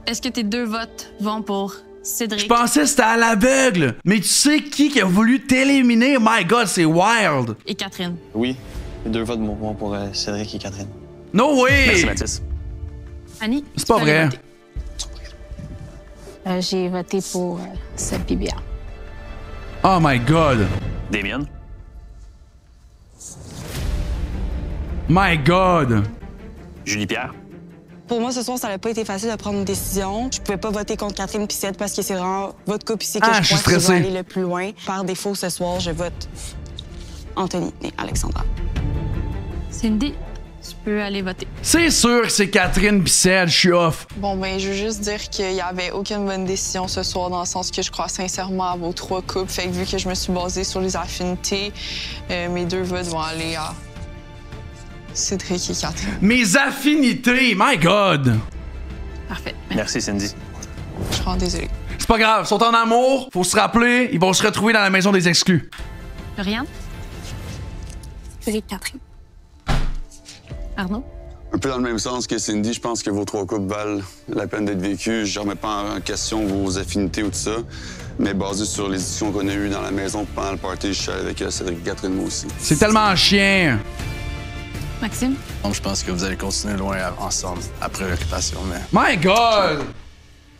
Est-ce que tes 2 votes vont pour Cédric? Je pensais que c'était à l'aveugle. Mais tu sais qui a voulu t'éliminer? My God, c'est wild. Et Catherine? Oui, les 2 votes vont pour Cédric et Catherine. No way! Merci, Mathis. Annie? C'est pas vrai. J'ai voté pour Seb et Béa. Oh my God. Damien? My God. Julie-Pierre? Pour moi, ce soir, ça n'a pas été facile de prendre une décision. Je pouvais pas voter contre Catherine Pissette parce que c'est vraiment votre couple ici que je crois qui va aller le plus loin. Par défaut, ce soir, je vote Anthony et Alexandra. Cindy, tu peux aller voter. C'est sûr que c'est Catherine Bissell, je suis off. Bon, ben, je veux juste dire qu'il n'y avait aucune bonne décision ce soir, dans le sens que je crois sincèrement à vos 3 couples. Fait que vu que je me suis basée sur les affinités, mes 2 votes vont aller à Cédric et Catherine. Mes affinités, my God! Parfait. Merci, Cindy. Je suis vraiment désolée. C'est pas grave, ils sont en amour, faut se rappeler, ils vont se retrouver dans la maison des exclus. Lauriane? Cédric, Catherine. Arnaud? Un peu dans le même sens que Cindy, je pense que vos 3 couples valent la peine d'être vécus. Je remets pas en question vos affinités ou tout ça, mais basé sur les discussions qu'on a eues dans la maison pendant le party, je suis avec Cédric et Catherine, moi aussi. C'est tellement chien. Maxime? Donc, je pense que vous allez continuer loin ensemble après l'occupation, mais... My God!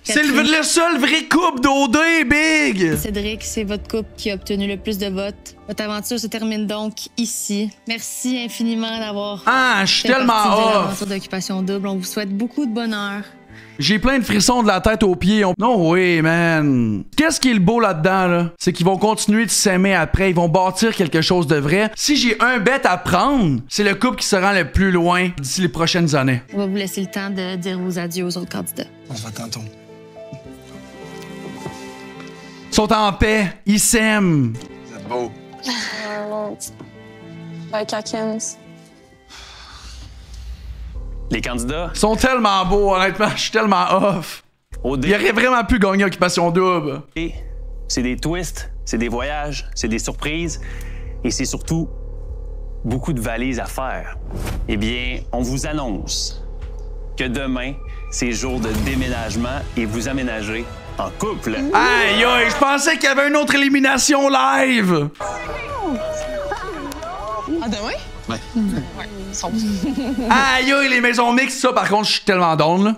C'est le seul vrai couple d'OD, Big! Cédric, c'est votre couple qui a obtenu le plus de votes. Votre aventure se termine donc ici. Merci infiniment d'avoir je suis tellement off! L'aventure d'Occupation Double. On vous souhaite beaucoup de bonheur. J'ai plein de frissons de la tête aux pieds. Non, oui, man. Qu'est-ce qui est le beau là-dedans, là? C'est qu'ils vont continuer de s'aimer après. Ils vont bâtir quelque chose de vrai. Si j'ai un bet à prendre, c'est le couple qui se rend le plus loin d'ici les prochaines années. On va vous laisser le temps de dire vos adieux aux autres candidats. On se voit tantôt. Ils sont en paix. Ils s'aiment. Vous êtes beau. Avec Atkins. Les candidats? Ils sont tellement beaux, honnêtement. Je suis tellement off. Il aurait vraiment pu gagner Occupation Double. C'est des twists, c'est des voyages, c'est des surprises et c'est surtout beaucoup de valises à faire. Eh bien, on vous annonce que demain, c'est jour de déménagement et vous aménagez en couple. Aïe, aïe, je pensais qu'il y avait une autre élimination live. À demain? Ouais. Ouais, 100%. Aïe, aïe, les maisons mixtes, ça, par contre, je suis tellement down, là.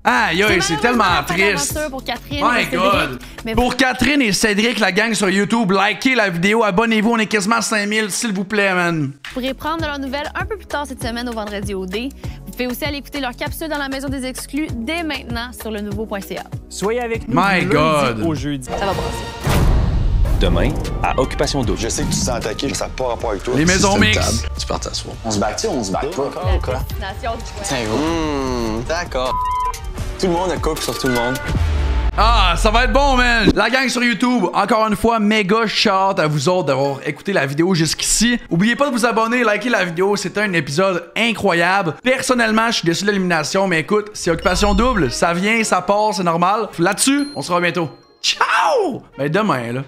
Aïe, aïe, c'est tellement triste. Pour Catherine My God. Pour Catherine et Cédric, la gang sur YouTube, likez la vidéo, abonnez-vous, on est quasiment à 5000, s'il vous plaît, man. Vous pourrez prendre de leurs nouvelles un peu plus tard cette semaine au vendredi OD. Vous pouvez aussi aller écouter leur capsule dans la maison des exclus dès maintenant sur le nouveau.ca. Soyez avec nous My du God. lundi au jeudi. Ça va passer. Demain, à Occupation Double. Je sais que tu te sens attaqué, mais ça n'a pas rapport avec toi. Les maisons mixtes. Tu pars t'asseoir. On se bat-tu ou on se bat pas? Quoi? Tiens, d'accord. Tout le monde a couple sur tout le monde. Ah, ça va être bon, man! La gang sur YouTube, encore une fois, méga shout à vous autres d'avoir écouté la vidéo jusqu'ici. Oubliez pas de vous abonner, liker la vidéo, c'était un épisode incroyable. Personnellement, je suis déçu de l'élimination, mais écoute, c'est Occupation Double, ça vient, ça part, c'est normal. Là-dessus, on se revoit bientôt. Ciao! Ben demain, là.